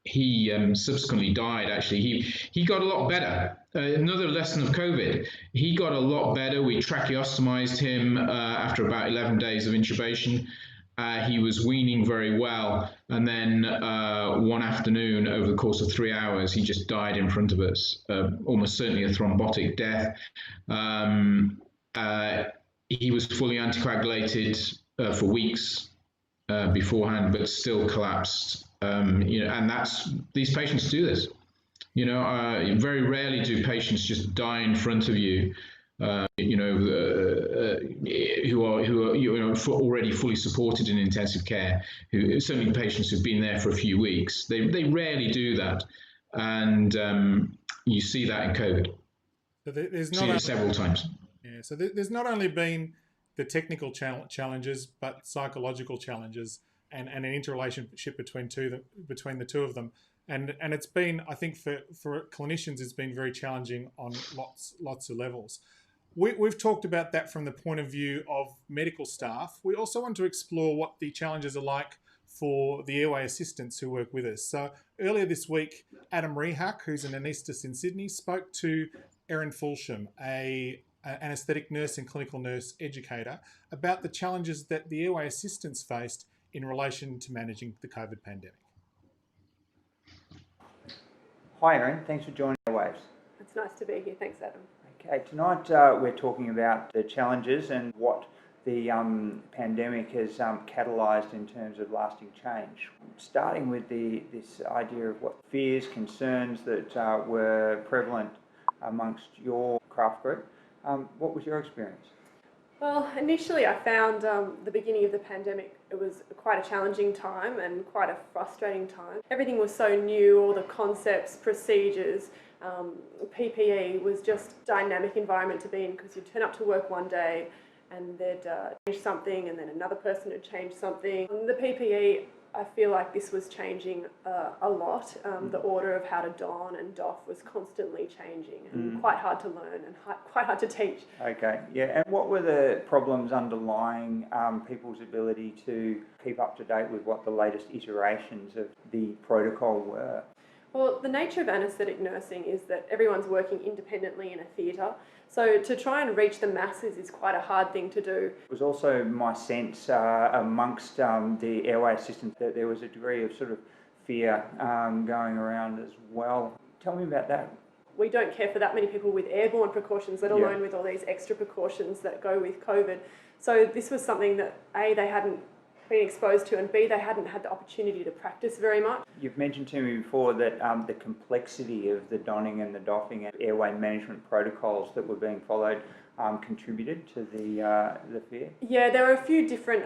He subsequently died. Actually, he got a lot better. Another lesson of COVID, he got a lot better. We tracheostomized him after about 11 days of intubation. He was weaning very well, and then one afternoon, over the course of 3 hours, he just died in front of us. Almost certainly a thrombotic death. He was fully anticoagulated for weeks beforehand, but still collapsed. And these patients do this. Very rarely do patients just die in front of you. Who are already fully supported in intensive care. Who certainly patients who've been there for a few weeks. They rarely do that, and you see that in COVID. So there's see it several times. Yeah. So there's not only been the technical challenges, but psychological challenges. And an interrelationship between the two of them, and it's been, I think, for clinicians, it's been very challenging on lots of levels. We've talked about that from the point of view of medical staff. We also want to explore what the challenges are like for the airway assistants who work with us. So earlier this week, Adam Rehak, who's an anaesthetist in Sydney, spoke to Erin Fulsham, an anaesthetic nurse and clinical nurse educator, about the challenges that the airway assistants faced in relation to managing the COVID pandemic. Hi Erin, thanks for joining Airwaves. It's nice to be here, thanks Adam. Okay, tonight we're talking about the challenges and what the pandemic has catalysed in terms of lasting change. Starting with this idea of what fears, concerns that were prevalent amongst your craft group, what was your experience? Well, initially I found the beginning of the pandemic, it was quite a challenging time and quite a frustrating time. Everything was so new, all the concepts, procedures, PPE was just a dynamic environment to be in, because you'd turn up to work one day and they'd change something, and then another person had changed something. The PPE, I feel like this was changing a lot. The order of how to don and doff was constantly changing, and quite hard to learn and quite hard to teach. Okay, yeah, and what were the problems underlying people's ability to keep up to date with what the latest iterations of the protocol were? Well, the nature of anaesthetic nursing is that everyone's working independently in a theatre. So to try and reach the masses is quite a hard thing to do. It was also my sense amongst the airway assistants that there was a degree of sort of fear going around as well. Tell me about that. We don't care for that many people with airborne precautions, let alone with all these extra precautions that go with COVID. So this was something that A, they hadn't been exposed to, and B, they hadn't had the opportunity to practice very much. You've mentioned to me before that the complexity of the donning and the doffing and airway management protocols that were being followed contributed to the fear. Yeah, there were a few different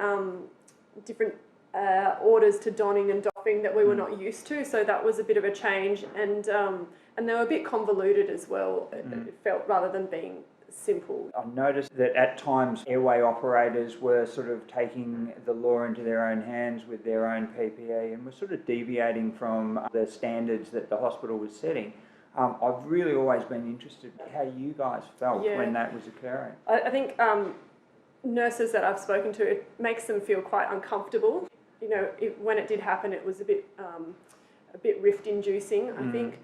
orders to donning and doffing that we were not used to, so that was a bit of a change, and they were a bit convoluted as well. It felt, rather than being simple. I noticed that at times airway operators were sort of taking the law into their own hands with their own PPE and were sort of deviating from the standards that the hospital was setting. I've really always been interested in how you guys felt when that was occurring. I think nurses that I've spoken to, it makes them feel quite uncomfortable. You know, when it did happen, it was a bit rift-inducing, I think,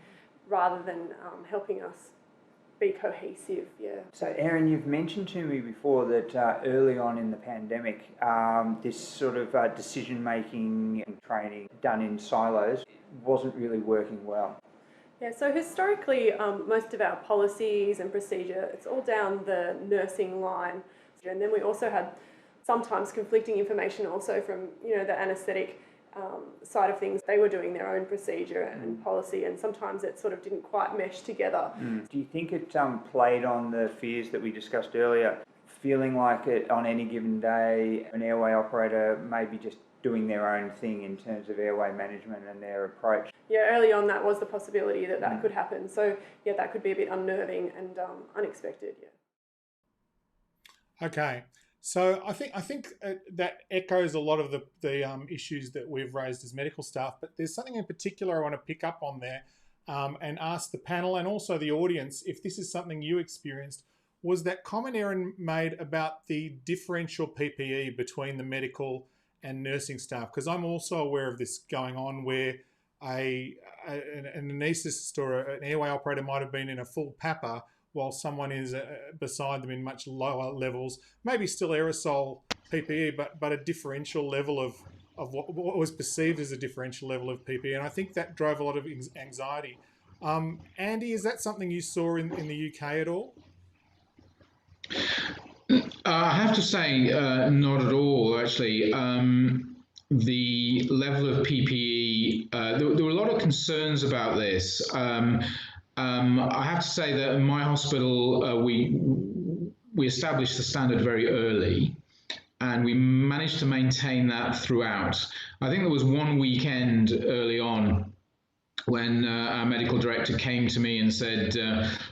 rather than helping us be cohesive, So Erin, you've mentioned to me before that early on in the pandemic, this sort of decision-making and training done in silos wasn't really working well. Yeah, so historically, most of our policies and procedure, it's all down the nursing line. And then we also had sometimes conflicting information also from, the anaesthetic side of things. They were doing their own procedure and policy, and sometimes it sort of didn't quite mesh together. Do you think it played on the fears that we discussed earlier, feeling like it on any given day an airway operator may be just doing their own thing in terms of airway management and their approach? Yeah, early on that was the possibility that could happen. So yeah, that could be a bit unnerving and unexpected. Okay. So I think that echoes a lot of the issues that we've raised as medical staff, but there's something in particular I want to pick up on there and ask the panel and also the audience if this is something you experienced. Was that comment Erin made about the differential PPE between the medical and nursing staff? Because I'm also aware of this going on where an anaesthetist or an airway operator might have been in a full PAPA while someone is beside them in much lower levels, maybe still aerosol PPE, but a differential level of what was perceived as a differential level of PPE. And I think that drove a lot of anxiety. Andy, is that something you saw in the UK at all? I have to say, not at all, actually. The level of PPE, there were a lot of concerns about this. I have to say that in my hospital, we established the standard very early, and we managed to maintain that throughout. I think there was one weekend early on when our medical director came to me and said,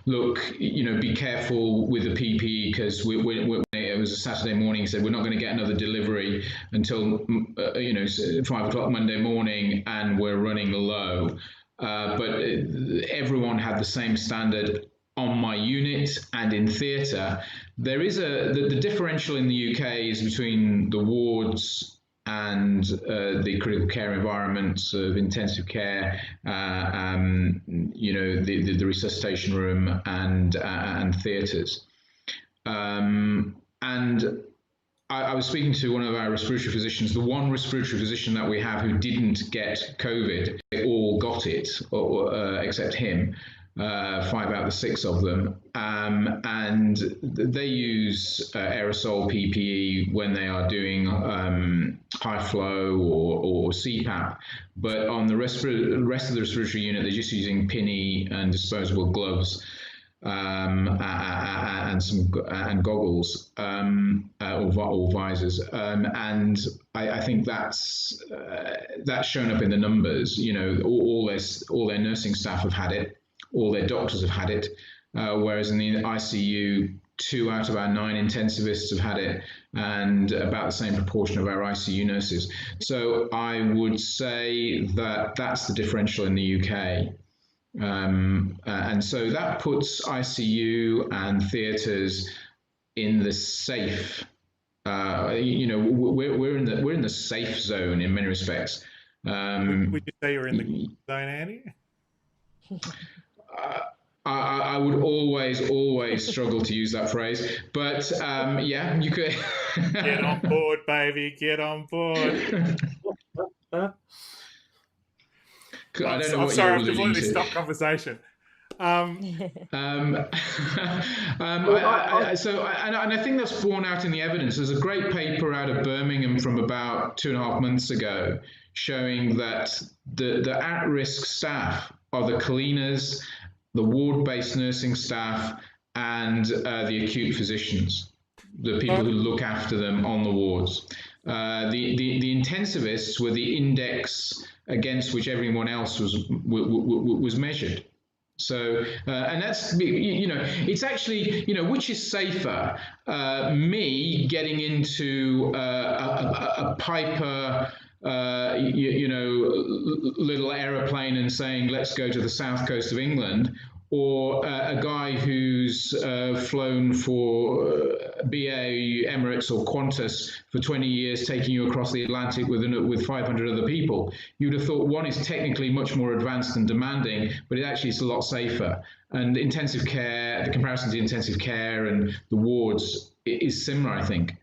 look, be careful with the PPE, because it was a Saturday morning. He said, we're not going to get another delivery until 5 o'clock Monday morning, and we're running low. But everyone had the same standard on my unit and in theatre. There is the differential in the UK is between the wards and the critical care environments of intensive care, the resuscitation room and theatres. And I was speaking to one of our respiratory physicians, the one respiratory physician that we have who didn't get COVID. They all got it, except him, 5 out of the 6 of them. And they use aerosol PPE when they are doing high flow or CPAP. But on the rest of the respiratory unit, they're just using PINI and disposable gloves. And goggles or visors, and I think that's shown up in the numbers. All their nursing staff have had it, all their doctors have had it, whereas in the ICU, 2 out of our 9 intensivists have had it, and about the same proportion of our ICU nurses. So I would say that that's the differential in the UK. And so that puts ICU and theatres in the safe. We're in the safe zone in many respects. Would you say you're in the zone, Andy? I would always struggle to use that phrase, but yeah, you could. Get on board, baby. Get on board. I don't know I'm what sorry, you're I've alluding completely to. stopped conversation. And I think that's borne out in the evidence. There's a great paper out of Birmingham from about 2.5 months ago showing that the at-risk staff are the cleaners, the ward-based nursing staff, and the acute physicians, the people who look after them on the wards. The intensivists were the index against which everyone else was measured. So, and that's, it's actually, which is safer, me getting into a Piper, little aeroplane and saying, let's go to the south coast of England, or a guy who's flown for BA, Emirates or Qantas for 20 years, taking you across the Atlantic with 500 other people. You'd have thought one is technically much more advanced and demanding, but it actually is a lot safer. And intensive care, the comparison to intensive care and the wards is similar, I think.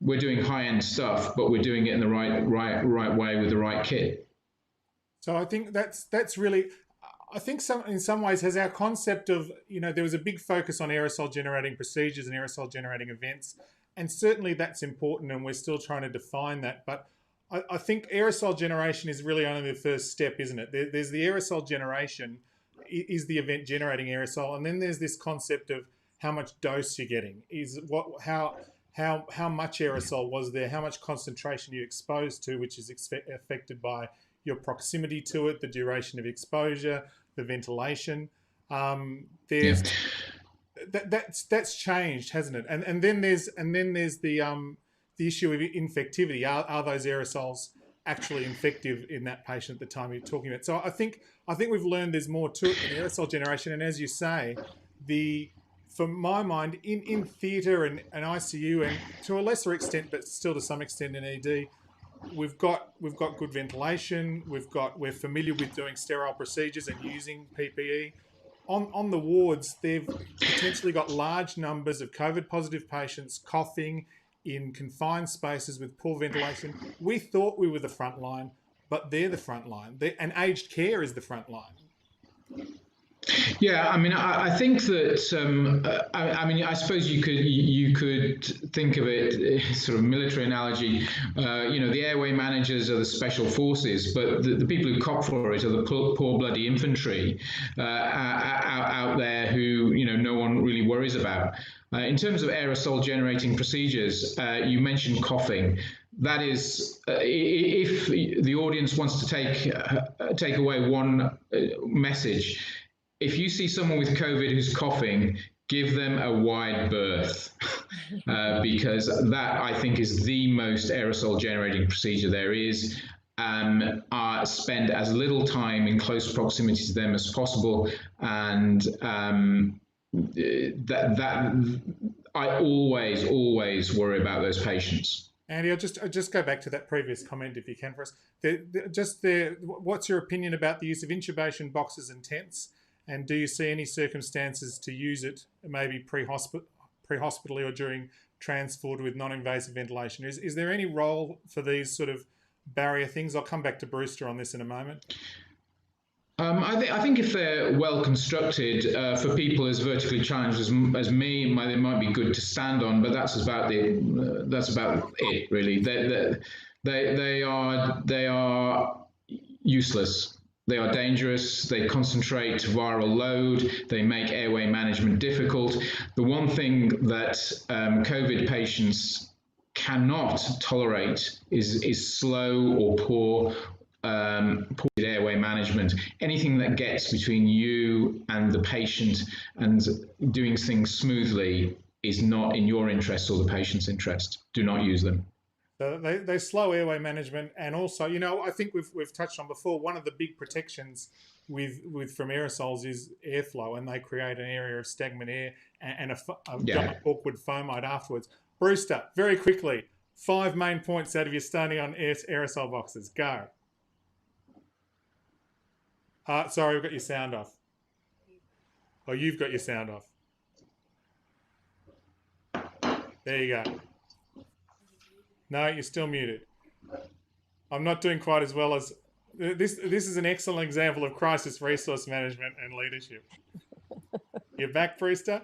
We're doing high-end stuff, but we're doing it in the right way with the right kit. So I think that's really, I think in some ways has our concept of, there was a big focus on aerosol generating procedures and aerosol generating events, and certainly that's important, and we're still trying to define that. But I think aerosol generation is really only the first step, isn't it? There's the aerosol generation, is the event generating aerosol, and then there's this concept of how much dose you're getting, how much aerosol was there, how much concentration you're exposed to, which is affected by your proximity to it, the duration of exposure, the ventilation. That's changed, hasn't it? And then there's the issue of infectivity. Are those aerosols actually infective in that patient at the time you're talking about? So I think we've learned there's more to it than aerosol generation. And as you say, from my mind, in theatre and ICU, and to a lesser extent, but still to some extent in ED, we've got good ventilation. We're familiar with doing sterile procedures and using PPE. On the wards, they've potentially got large numbers of COVID positive patients coughing in confined spaces with poor ventilation. We thought we were the front line, but they're the front line. And aged care is the front line. Yeah, I mean, I think that I suppose you could think of it sort of military analogy. The airway managers are the special forces, but the people who cop for it are the poor bloody infantry out there who no one really worries about. In terms of aerosol generating procedures, you mentioned coughing. That is, if the audience wants to take away one message. If you see someone with COVID who's coughing, give them a wide berth because that, I think, is the most aerosol generating procedure there is. Spend as little time in close proximity to them as possible, and that I always worry about those patients. Andy, I'll just go back to that previous comment, if you can, for us. What's your opinion about the use of intubation boxes and tents? And do you see any circumstances to use it, maybe pre-hospitally or during transport with non-invasive ventilation? Is there any role for these sort of barrier things? I'll come back to Brewster on this in a moment. I think if they're well constructed for people as vertically challenged as me, they might be good to stand on. But that's about it, really. They are useless. They are dangerous, they concentrate viral load, they make airway management difficult. The one thing that COVID patients cannot tolerate is slow or poor airway management. Anything that gets between you and the patient and doing things smoothly is not in your interest or the patient's interest. Do not use them. So they slow airway management, and also, I think we've touched on before, one of the big protections from aerosols is airflow, and they create an area of stagnant air and a awkward foamite afterwards. Brewster, very quickly, 5 main points out of your standing on aerosol boxes. Go. Sorry, we've got your sound off. Oh, you've got your sound off. There you go. No, you're still muted. I'm not doing quite as well as this. This is an excellent example of crisis resource management and leadership. You're back, Brewster?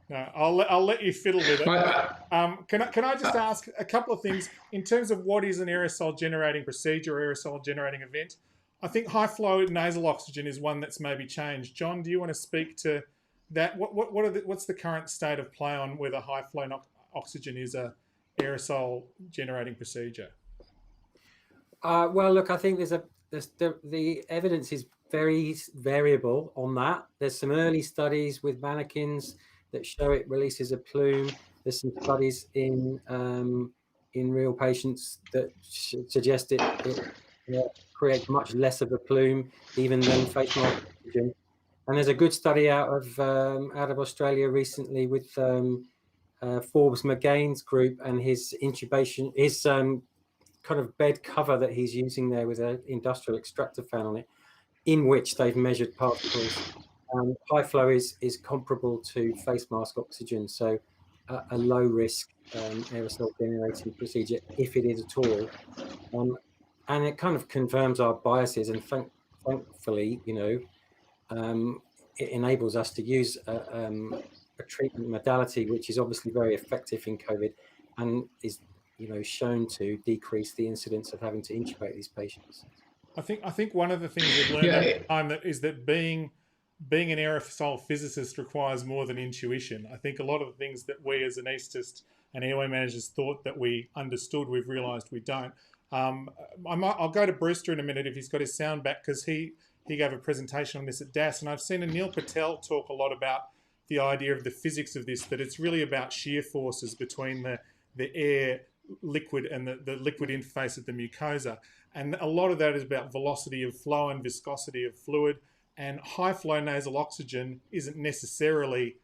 No, I'll let you fiddle with it. Can I just ask a couple of things in terms of what is an aerosol generating procedure or aerosol generating event? I think high flow nasal oxygen is one that's maybe changed. John, do you want to speak to that? What's the current state of play on whether high flow oxygen is a aerosol generating procedure? Well, look, I think the evidence is very variable on that. There's some early studies with mannequins that show it releases a plume. There's some studies in real patients that suggest it creates much less of a plume even than face mask oxygen. And there's a good study out of Australia recently with Forbes McGain's group and his intubation, his kind of bed cover that he's using there with an industrial extractor fan on it, in which they've measured particles. High flow is comparable to face mask oxygen, so a low risk aerosol generating procedure, if it is at all. And it kind of confirms our biases, and thankfully, it enables us to use a treatment modality which is obviously very effective in COVID and is shown to decrease the incidence of having to intubate these patients. I think one of the things we've learned over time is that being an aerosol physicist requires more than intuition. I think a lot of the things that we as anaesthetists and airway managers thought that we understood, we've realised we don't. I'll go to Brewster in a minute if he's got his sound back, because he gave a presentation on this at DAS, and I've seen Anil Patel talk a lot about the idea of the physics of this, that it's really about shear forces between the air liquid and the liquid interface of the mucosa. And a lot of that is about velocity of flow and viscosity of fluid. And high flow nasal oxygen isn't necessarily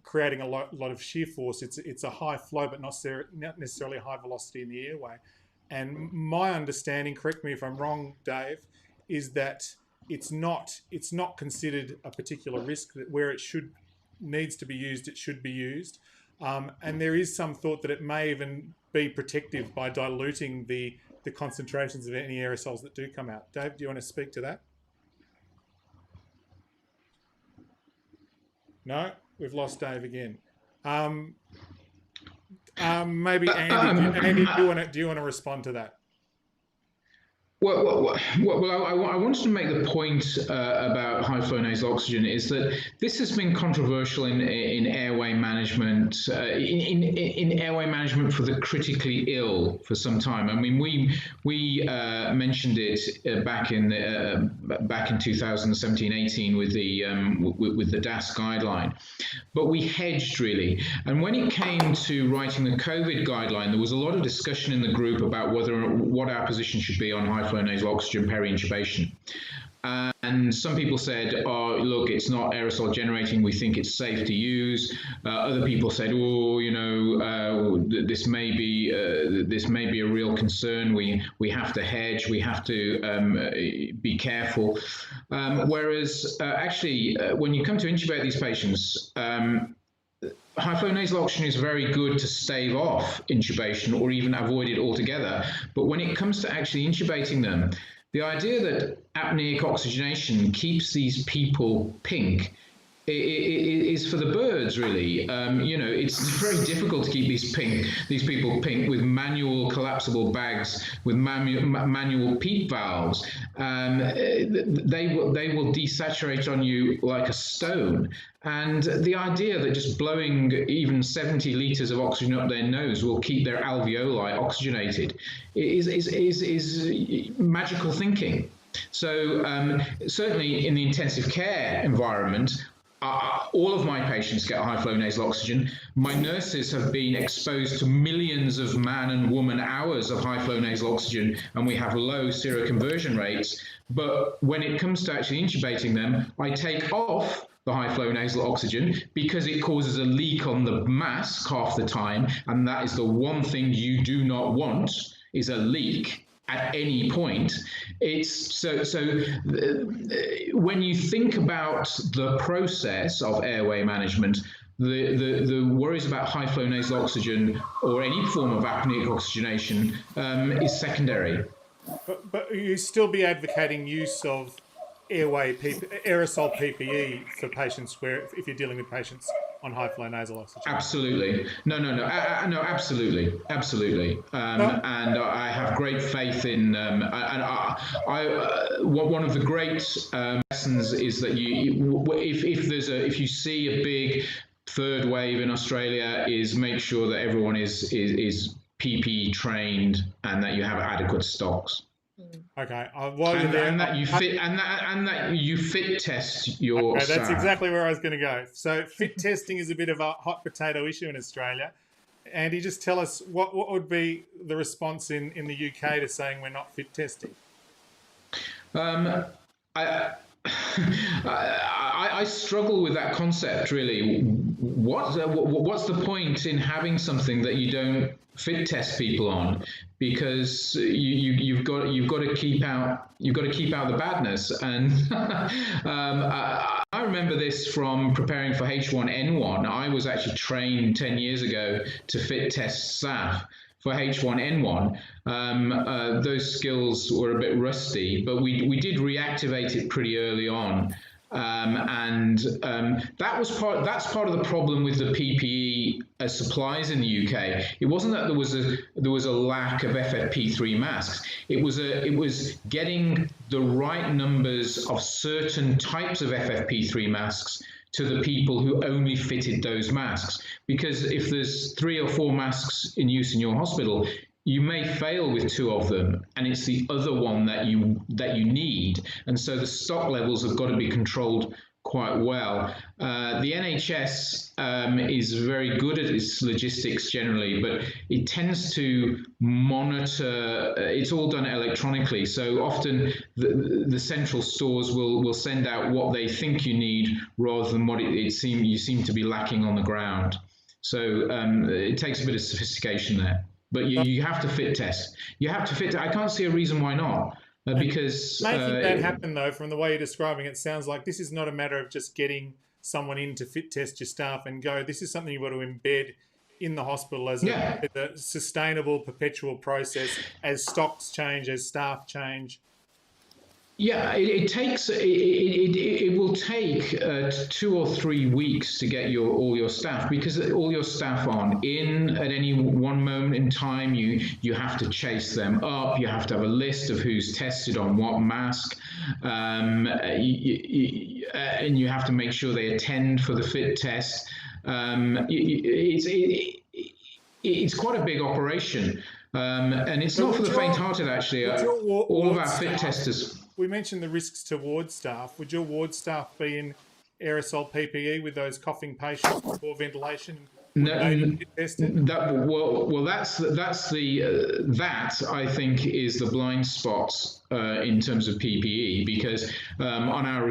creating a lot of shear force. It's a high flow, but not necessarily high velocity in the airway. And my understanding, correct me if I'm wrong, Dave, is that it's not considered a particular risk, that where it needs to be used, it should be used. And there is some thought that it may even be protective by diluting the concentrations of any aerosols that do come out. Dave, do you want to speak to that? No, we've lost Dave again. Maybe Andy. Andy, do you want to respond to that? Well, I wanted to make the point about high flow nasal oxygen is that this has been controversial in airway management, in airway management for the critically ill for some time. I mean, we mentioned it back in 2017-18 with the DAS guideline, but we hedged really. And when it came to writing the COVID guideline, there was a lot of discussion in the group about what our position should be on high flow nasal oxygen peri-intubation. And some people said, oh, look, it's not aerosol generating, we think it's safe to use. Other people said, oh, this may be a real concern. We have to hedge, we have to be careful. Whereas actually, when you come to intubate these patients, high flow nasal oxygen is very good to stave off intubation or even avoid it altogether. But when it comes to actually intubating them, the idea that apneic oxygenation keeps these people pink is for the birds, really. It's very difficult to keep these people pink with manual collapsible bags with manual PEEP valves. They will desaturate on you like a stone. And the idea that just blowing even 70 litres of oxygen up their nose will keep their alveoli oxygenated is magical thinking. So certainly in the intensive care environment, all of my patients get high flow nasal oxygen. My nurses have been exposed to millions of man and woman hours of high flow nasal oxygen, and we have low seroconversion rates. But when it comes to actually intubating them, I take off the high flow nasal oxygen because it causes a leak on the mask half the time, and that is the one thing you do not want, is a leak at any point. It's when you think about the process of airway management, the worries about high flow nasal oxygen or any form of apneic oxygenation is secondary. But you still be advocating use of aerosol PPE for patients if you're dealing with patients on high flow nasal oxygen. Absolutely. No, absolutely. And I have great faith in, one of the great lessons is that if you see a big third wave in Australia, is make sure that everyone is PPE trained and that you have adequate stocks. Okay. While you're there, and that you fit test your staff. That's exactly where I was going to go. So fit testing is a bit of a hot potato issue in Australia. Andy, just tell us what would be the response in the UK to saying we're not fit testing? I struggle with that concept, really. What's the point in having something that you don't fit test people on? Because you've got to keep out the badness. And I remember this from preparing for H1N1. I was actually trained 10 years ago to fit test staff for H1N1. Those skills were a bit rusty, but we did reactivate it pretty early on. That's part of the problem with the PPE supplies in the UK. It wasn't that there was a lack of FFP3 masks. It was getting the right numbers of certain types of FFP3 masks to the people who only fitted those masks. Because if there's 3 or 4 masks in use in your hospital, you may fail with 2 of them, and it's the other one that you need. And so the stock levels have got to be controlled quite well. The NHS is very good at its logistics generally, but it tends to monitor, it's all done electronically. So often the central stores will send out what they think you need rather than what you seem to be lacking on the ground. So it takes a bit of sophistication there. But you have to fit test. I can't see a reason why not. Because making that happen, though, from the way you're describing it, sounds like this is not a matter of just getting someone in to fit test your staff and go. This is something you've got to embed in the hospital as a sustainable, perpetual process as stocks change, as staff change. Yeah, it will take 2 or 3 weeks to get all your staff, because all your staff aren't in at any one moment in time. You have to chase them up. You have to have a list of who's tested on what mask, and you have to make sure they attend for the fit test. It's quite a big operation, and it's not for the faint-hearted. Actually, all of our fit testers. We mentioned the risks to ward staff. Would your ward staff be in aerosol PPE with those coughing patients before ventilation? No, that's that I think is the blind spots in terms of PPE, because on our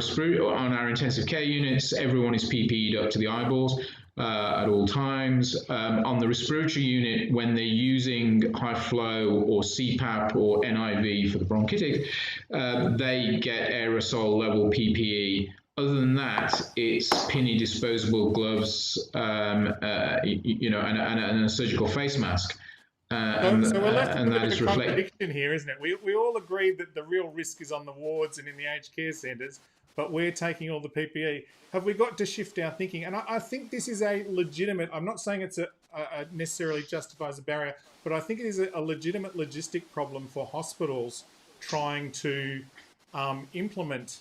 intensive care units, everyone is PPE'd up to the eyeballs at all times. On the respiratory unit, when they're using high flow or CPAP or NIV for the bronchitic, they get aerosol level PPE. Other than that, it's pinny disposable gloves, and a surgical face mask. So we're left with a bit of a contradiction here, isn't it? We all agree that the real risk is on the wards and in the aged care centres, but we're taking all the PPE. Have we got to shift our thinking? And I think this is a legitimate, I'm not saying it's a necessarily justifies a barrier, but I think it is a legitimate logistic problem for hospitals trying to implement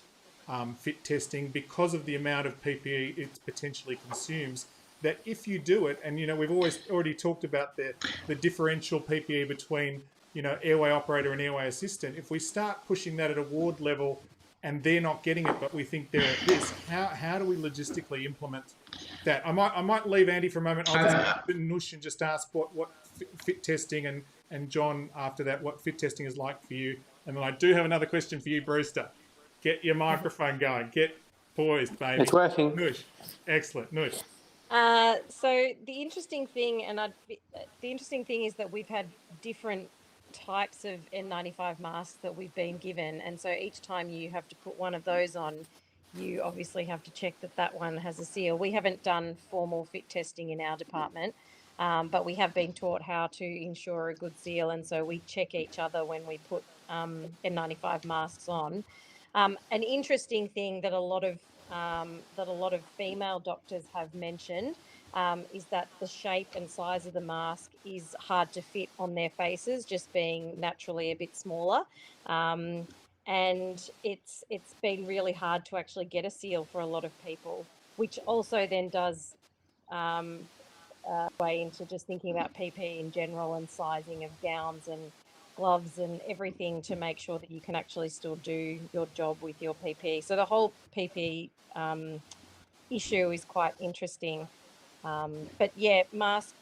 fit testing because of the amount of PPE it potentially consumes. That if you do it, and we've already talked about the differential PPE between airway operator and airway assistant. If we start pushing that at a ward level, and they're not getting it, but we think they're at risk, how do we logistically implement that? I might leave Andy for a moment. I'll just Nush and just ask what fit testing, and John after that what fit testing is like for you, and then I do have another question for you, Brewster. Get your microphone going. Get poised, baby. It's working. Nush, excellent, Nush. So the interesting thing is that we've had different types of N95 masks that we've been given, and so each time you have to put one of those on, you obviously have to check that that one has a seal. We haven't done formal fit testing in our department, but we have been taught how to ensure a good seal, and so we check each other when we put N95 masks on. An interesting thing that a lot of female doctors have mentioned is that the shape and size of the mask is hard to fit on their faces, just being naturally a bit smaller. And it's been really hard to actually get a seal for a lot of people, which also then does way into just thinking about PPE in general and sizing of gowns and gloves and everything to make sure that you can actually still do your job with your PPE. So the whole PPE issue is quite interesting. But yeah, mask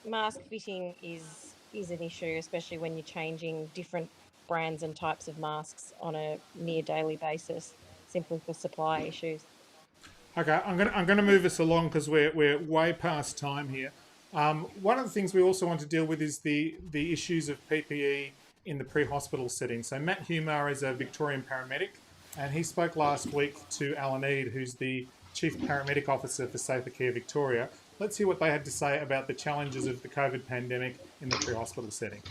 fitting is an issue, especially when you're changing different brands and types of masks on a near daily basis, simply for supply issues. Okay, I'm gonna move us along because we're way past time here. One of the things we also want to deal with is the issues of PPE in the pre-hospital setting. So Matt Humar is a Victorian paramedic, and he spoke last week to Alan Eade, who's the Chief Paramedic Officer for Safer Care Victoria. Let's hear what they had to say about the challenges of the COVID pandemic in the pre-hospital setting.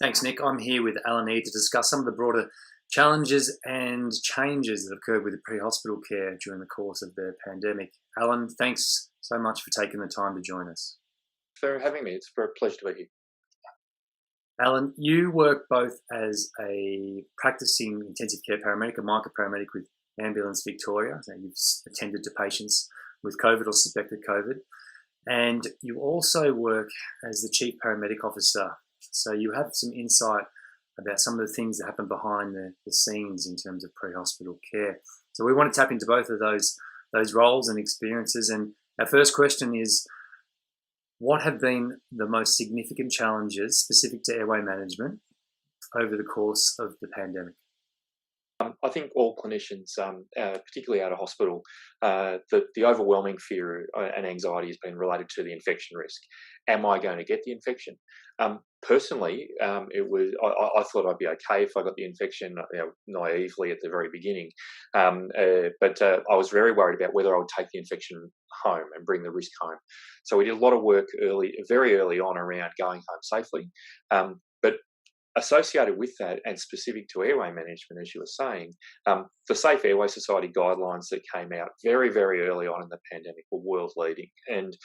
Thanks, Nick. I'm here with Alan Eade to discuss some of the broader challenges and changes that occurred with the pre-hospital care during the course of the pandemic. Alan, thanks so much for taking the time to join us. For having me. It's a pleasure to be here. Alan, you work both as a practicing intensive care paramedic, a micro paramedic with Ambulance Victoria, so you've attended to patients with COVID or suspected COVID, and you also work as the Chief Paramedic Officer. So you have some insight about some of the things that happen behind the scenes in terms of pre-hospital care. So we want to tap into both of those roles and experiences. And our first question is, what have been the most significant challenges specific to airway management over the course of the pandemic? I think all clinicians, particularly out of hospital, the overwhelming fear and anxiety has been related to the infection risk. Am I going to get the infection? Personally, I thought I'd be okay if I got the infection, naively at the very beginning. But I was very worried about whether I would take the infection home and bring the risk home. So we did a lot of work very early on around going home safely. But associated with that, and specific to airway management, as you were saying, the Safe Airway Society guidelines that came out very, very early on in the pandemic were world leading, and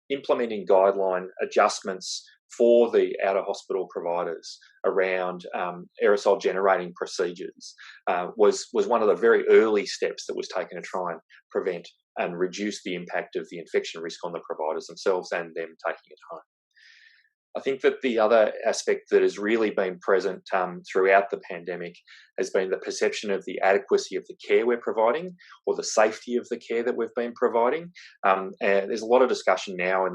implementing guideline adjustments for the out-of-hospital providers around aerosol generating procedures was one of the very early steps that was taken to try and prevent and reduce the impact of the infection risk on the providers themselves and them taking it home. I think that the other aspect that has really been present throughout the pandemic has been the perception of the adequacy of the care we're providing, or the safety of the care that we've been providing. And there's a lot of discussion now in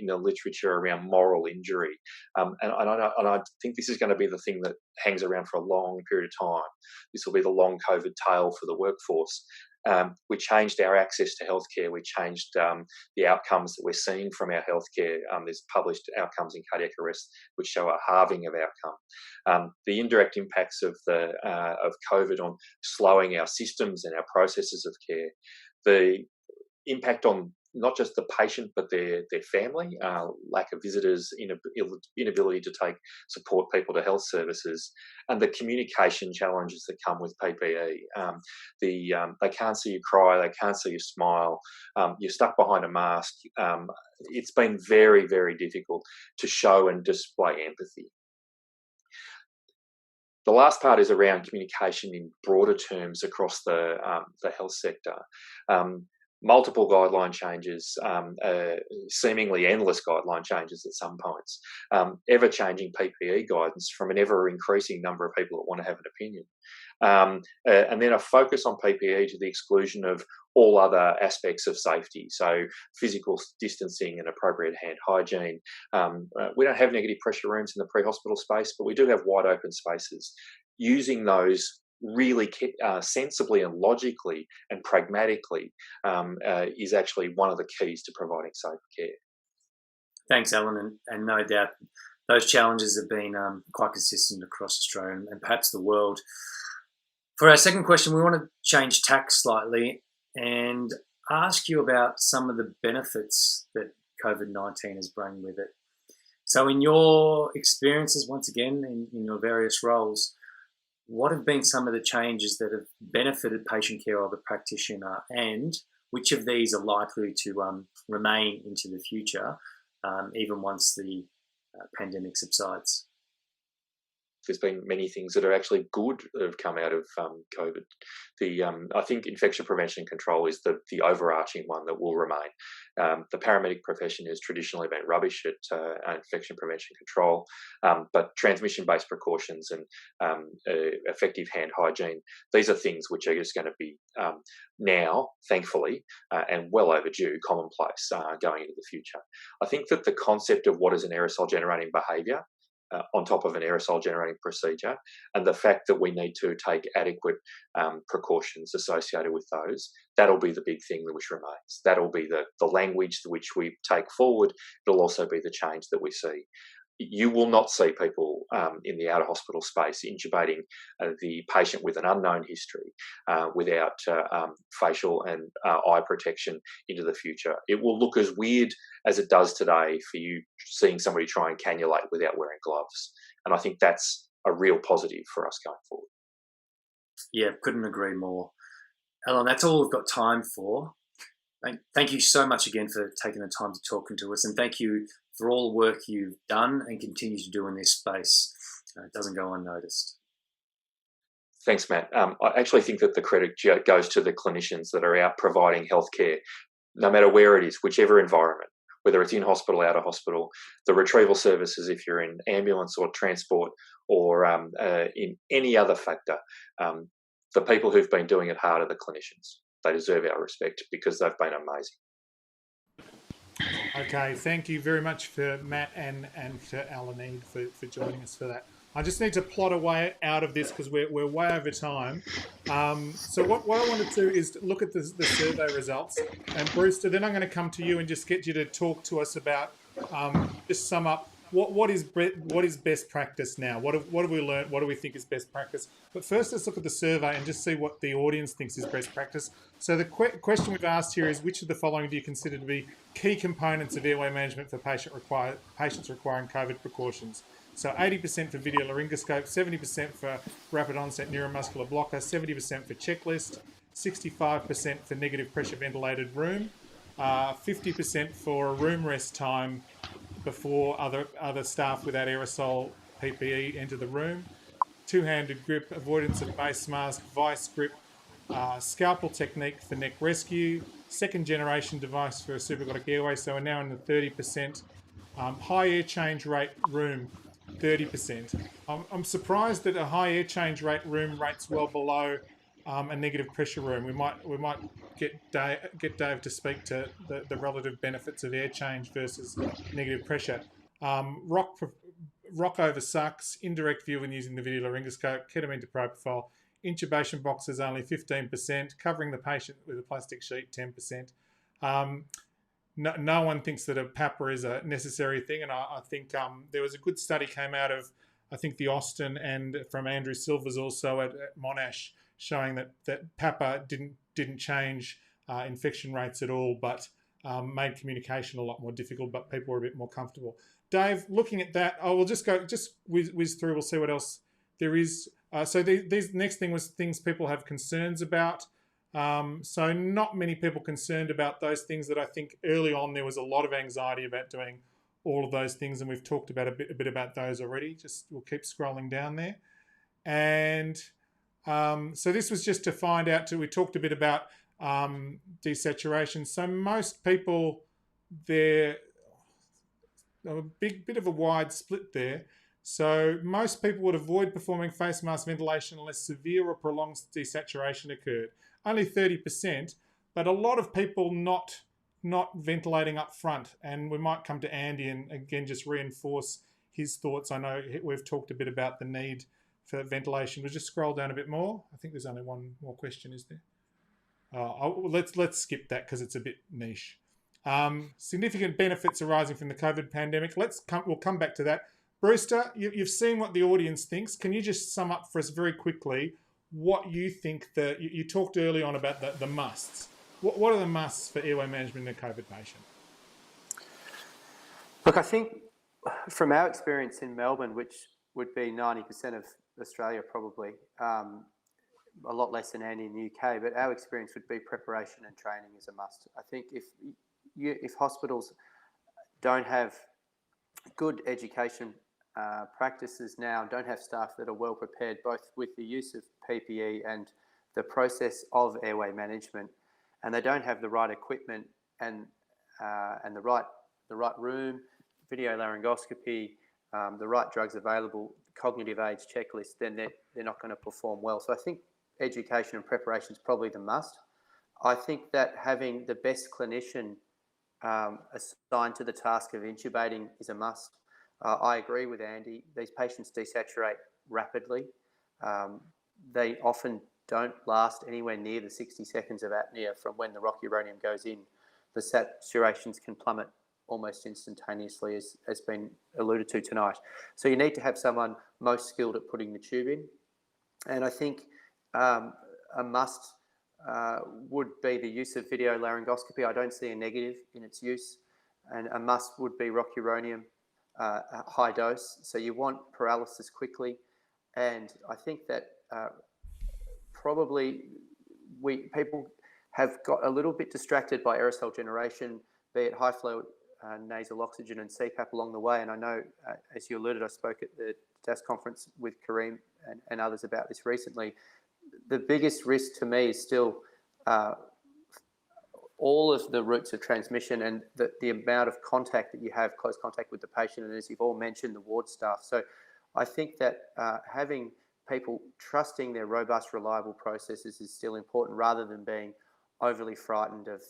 the literature around moral injury, and I think this is going to be the thing that hangs around for a long period of time. This will be the long COVID tail for the workforce. We changed our access to healthcare. We changed the outcomes that we're seeing from our healthcare. There's published outcomes in cardiac arrest which show a halving of outcome. The indirect impacts of COVID on slowing our systems and our processes of care. The impact on not just the patient but their family, lack of visitors, inability to support people to health services, and the communication challenges that come with PPE. They can't see you cry, they can't see you smile, you're stuck behind a mask. It's been very, very difficult to show and display empathy. The last part is around communication in broader terms across the health sector. Multiple guideline changes, seemingly endless guideline changes at some points, ever-changing PPE guidance from an ever-increasing number of people that want to have an opinion, and then a focus on PPE to the exclusion of all other aspects of safety, so physical distancing and appropriate hand hygiene. We don't have negative pressure rooms in the pre-hospital space, but we do have wide open spaces. Using those really sensibly and logically and pragmatically is actually one of the keys to providing safe care. Thanks, Alan, and no doubt those challenges have been quite consistent across Australia and perhaps the world. For our second question, we want to change tack slightly and ask you about some of the benefits that COVID-19 has brought with it. So in your experiences, once again, in your various roles, what have been some of the changes that have benefited patient care or the practitioner, and which of these are likely to remain into the future, even once the pandemic subsides? There's been many things that are actually good that have come out of COVID. I think infection prevention and control is the overarching one that will remain. The paramedic profession has traditionally been rubbish at infection prevention control, but transmission-based precautions and effective hand hygiene, these are things which are just going to be now, thankfully, and well overdue, commonplace going into the future. I think that the concept of what is an aerosol generating behaviour on top of an aerosol generating procedure, and the fact that we need to take adequate precautions associated with those, that'll be the big thing which remains. That'll be the language which we take forward. It'll also be the change that we see. You will not see people in the out-of-hospital space intubating the patient with an unknown history without facial and eye protection into the future. It will look as weird as it does today for you seeing somebody try and cannulate without wearing gloves. And I think that's a real positive for us going forward. Yeah, couldn't agree more. Alan, that's all we've got time for. Thank you so much again for taking the time to talk to us, and thank you for all the work you've done and continue to do in this space. It doesn't go unnoticed. Thanks, Matt. I actually think that the credit goes to the clinicians that are out providing healthcare, no matter where it is, whichever environment, whether it's in hospital, out of hospital, the retrieval services if you're in ambulance or transport or in any other factor. The people who've been doing it hard are the clinicians. They deserve our respect because they've been amazing. Okay, thank you very much for Matt and to Alan for joining us for that. I just need to plot a way out of this because we're way over time. So what I want to do is look at the survey results. And Brewster, then I'm going to come to you and just get you to talk to us about, just sum up, what is best practice now? What have we learned? What do we think is best practice? But first, let's look at the survey and just see what the audience thinks is best practice. So the question we've asked here is, which of the following do you consider to be key components of airway management for patients requiring COVID precautions? So 80% for video laryngoscope, 70% for rapid onset neuromuscular blocker, 70% for checklist, 65% for negative pressure ventilated room, 50% for room rest time before other staff without aerosol PPE enter the room, two-handed grip, avoidance of face mask, vice grip, scalpel technique for neck rescue, second generation device for a supraglottic airway, so we're now in the 30%, high air change rate room, 30%. I'm surprised that a high air change rate room rates well below a negative pressure room. We might get Dave to speak to the relative benefits of air change versus negative pressure. Rock over sucks, indirect view when using the video laryngoscope, ketamine to propofol, intubation boxes only 15%, covering the patient with a plastic sheet 10%. No one thinks that a PAPA is a necessary thing, and I think there was a good study came out of, I think, the Austin and from Andrew Silvers also at Monash, showing that PAPA didn't change infection rates at all, but made communication a lot more difficult, but people were a bit more comfortable. Dave, looking at that, I will just whiz through, we'll see what else there is. So these next thing was things people have concerns about. So not many people concerned about those things that I think early on there was a lot of anxiety about doing all of those things, and we've talked about a bit about those already. We'll keep scrolling down there. And so this was just to find out, we talked a bit about desaturation. So most people, a bit of a wide split there. So most people would avoid performing face mask ventilation unless severe or prolonged desaturation occurred. Only 30%, but a lot of people not ventilating up front. And we might come to Andy and again just reinforce his thoughts. I know we've talked a bit about the need for ventilation. We'll just scroll down a bit more. I think there's only one more question, is there? Let's skip that because it's a bit niche. Significant benefits arising from the COVID pandemic. We'll come back to that. Brewster, you've seen what the audience thinks. Can you just sum up for us very quickly what you think you talked early on about the musts. What are the musts for airway management in a COVID patient? Look, I think from our experience in Melbourne, which would be 90% of Australia probably, a lot less than Andy in the UK, but our experience would be preparation and training is a must. I think if hospitals don't have good education practices now, don't have staff that are well prepared, both with the use of PPE and the process of airway management, and they don't have the right equipment and the right room, video laryngoscopy, the right drugs available, cognitive aids checklist, then they're not going to perform well. So I think education and preparation is probably the must. I think that having the best clinician assigned to the task of intubating is a must. I agree with Andy. These patients desaturate rapidly. They often don't last anywhere near the 60 seconds of apnea from when the rocuronium goes in. The saturations can plummet almost instantaneously, as has been alluded to tonight. So you need to have someone most skilled at putting the tube in. And I think a must would be the use of video laryngoscopy. I don't see a negative in its use. And a must would be rocuronium, high dose. So you want paralysis quickly. And I think that probably people have got a little bit distracted by aerosol generation, be it high flow nasal oxygen and CPAP along the way. And I know, as you alluded, I spoke at the DAS conference with Kareem and others about this recently. The biggest risk to me is still all of the routes of transmission and the amount of contact that you have, close contact with the patient, and as you've all mentioned, the ward staff. So I think that having people trusting their robust, reliable processes is still important, rather than being overly frightened of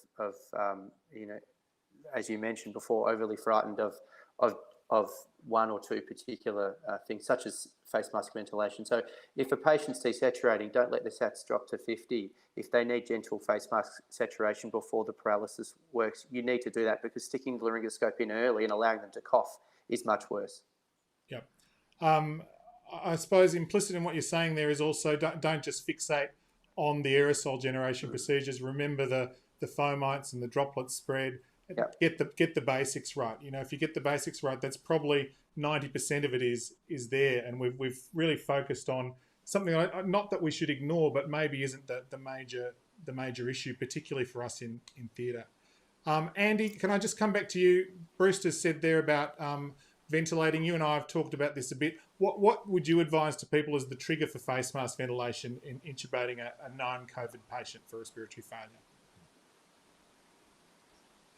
as you mentioned before, overly frightened of one or two particular things, such as face mask ventilation. So if a patient's desaturating, don't let the sats drop to 50. If they need gentle face mask saturation before the paralysis works, you need to do that, because sticking the laryngoscope in early and allowing them to cough is much worse. Yep. I suppose implicit in what you're saying there is also don't just fixate on the aerosol generation procedures. Remember the fomites and the droplet spread. Yep. Get the basics right. You know, if you get the basics right, that's probably 90% of it is there. And we've really focused on something not that we should ignore, but maybe isn't the major issue, particularly for us in theatre. Andy, can I just come back to you? Brewster said there about ventilating. You and I have talked about this a bit. What would you advise to people as the trigger for face mask ventilation in intubating a known COVID patient for respiratory failure?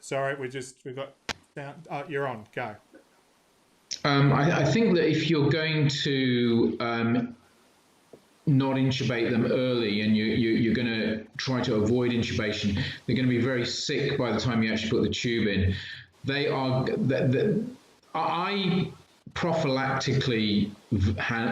Sorry, we've got sound. You're on. Go. I think that if you're going to not intubate them early, and you're going to try to avoid intubation, they're going to be very sick by the time you actually put the tube in. I prophylactically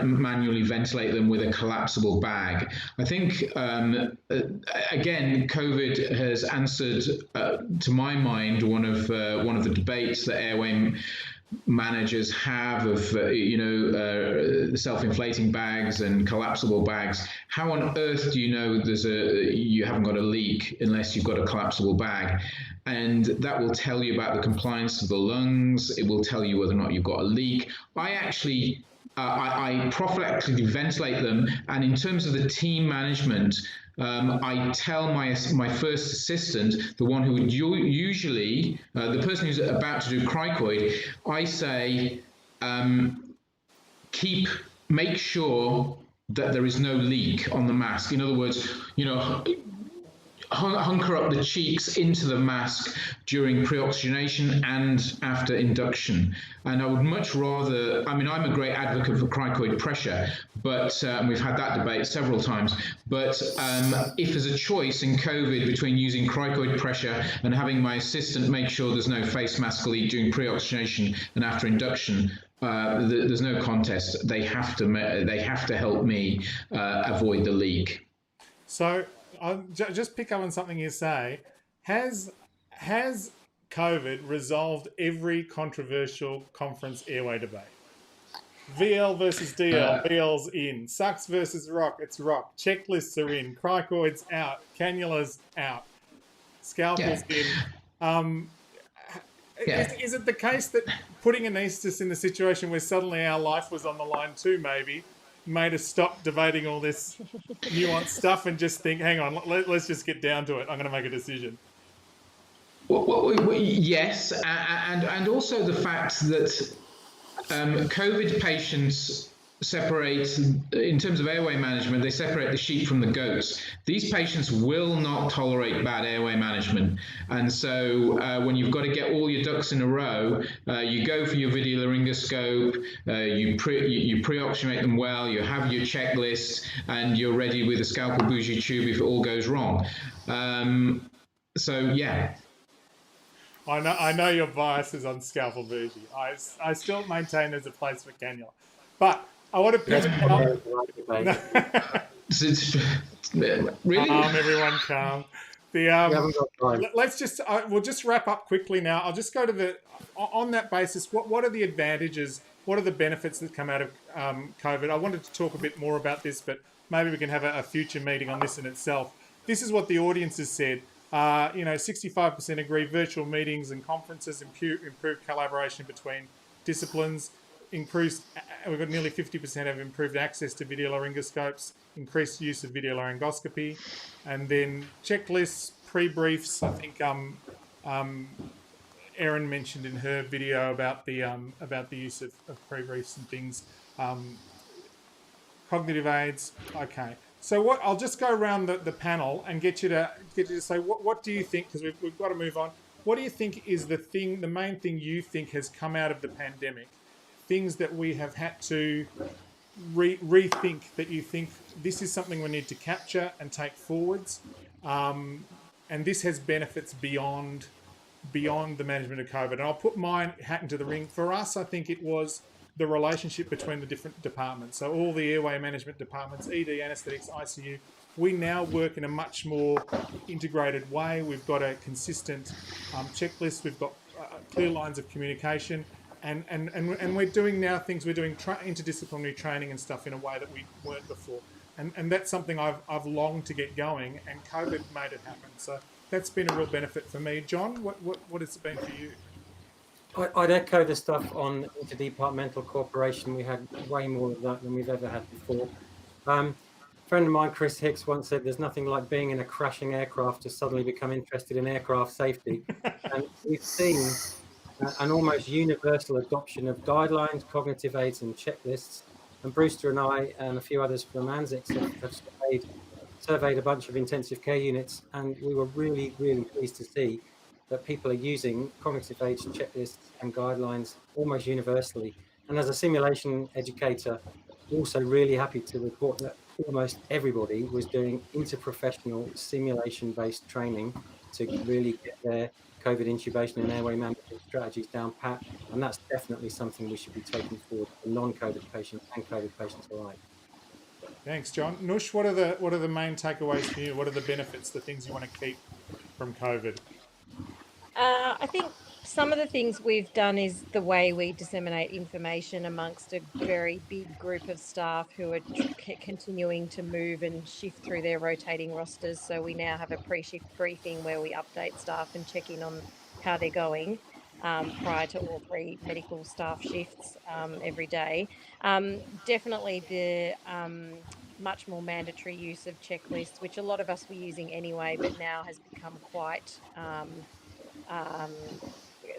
manually ventilate them with a collapsible bag. I think, again, COVID has answered, to my mind, one of the debates that airway managers have of self-inflating bags and collapsible bags. How on earth do you know you haven't got a leak unless you've got a collapsible bag? And that will tell you about the compliance of the lungs. It will tell you whether or not you've got a leak. I actually I prophylactically ventilate them, and in terms of the team management, I tell my first assistant, the one who would usually, the person who's about to do cricoid, I say, make sure that there is no leak on the mask. In other words, hunker up the cheeks into the mask during pre-oxygenation and after induction. And I would much rather, I'm a great advocate for cricoid pressure, but we've had that debate several times. But if there's a choice in COVID between using cricoid pressure and having my assistant make sure there's no face mask leak during pre-oxygenation and after induction, there's no contest. They have to help me avoid the leak. So I'll just pick up on something you say. Has COVID resolved every controversial conference airway debate? VL versus DL. VL's in. Sucks versus Rock. It's Rock. Checklists are in. Cricoids out. Cannulas out. Scalpels in. Is it the case that putting anaesthetists in the situation where suddenly our life was on the line too, maybe, made us stop debating all this nuanced stuff and just think, hang on, let's just get down to it. I'm going to make a decision. Well, yes, and also the fact that COVID patients separate, in terms of airway management, they separate the sheep from the goats. These patients will not tolerate bad airway management. And so when you've got to get all your ducks in a row, you go for your video laryngoscope, you pre-oxygenate them well, you have your checklist, and you're ready with a scalpel bougie tube if it all goes wrong. So, yeah. I know your bias is on scalpel bougie. I still maintain there's a place for cannula. But I want to pivot now. Really? Calm, everyone, calm. Let's just we'll just wrap up quickly now. I'll just go to on that basis. What are the advantages? What are the benefits that come out of COVID? I wanted to talk a bit more about this, but maybe we can have a future meeting on this in itself. This is what the audience has said. 65% agree virtual meetings and conferences improve collaboration between disciplines. We've got nearly 50% have improved access to video laryngoscopes, increased use of video laryngoscopy, and then checklists, pre-briefs. I think Erin mentioned in her video about the use of pre-briefs and things. Cognitive aids. Okay. So I'll just go around the panel and get you to say what do you think, because we've got to move on. What do you think is the main thing you think has come out of the pandemic? Things that we have had to rethink, that you think this is something we need to capture and take forwards, and this has benefits beyond the management of COVID. And I'll put my hat into the ring. For us, I think it was the relationship between the different departments. So all the airway management departments, ED, anaesthetics, ICU, we now work in a much more integrated way. We've got a consistent checklist. We've got clear lines of communication. And we're doing now things, we're doing interdisciplinary training and stuff in a way that we weren't before. And that's something I've longed to get going, and COVID made it happen. So that's been a real benefit for me. John, what has it been for you? I'd echo the stuff on interdepartmental cooperation. We had way more of that than we've ever had before. A friend of mine, Chris Hicks, once said there's nothing like being in a crashing aircraft to suddenly become interested in aircraft safety. And we've seen an almost universal adoption of guidelines, cognitive aids and checklists. And Brewster and I and a few others from ANZICS have surveyed a bunch of intensive care units, and we were really, really pleased to see that people are using cognitive aids, checklists and guidelines almost universally. And as a simulation educator, also really happy to report that almost everybody was doing interprofessional simulation-based training to really get their COVID intubation and airway management strategies down pat. And that's definitely something we should be taking forward for non-COVID patients and COVID patients alike. Thanks, John. Nush, what are the main takeaways for you? What are the benefits, the things you want to keep from COVID? I think some of the things we've done is the way we disseminate information amongst a very big group of staff who are continuing to move and shift through their rotating rosters. So we now have a pre-shift briefing where we update staff and check in on how they're going prior to all 3 medical staff shifts every day. Definitely the much more mandatory use of checklists, which a lot of us were using anyway, but now has become quite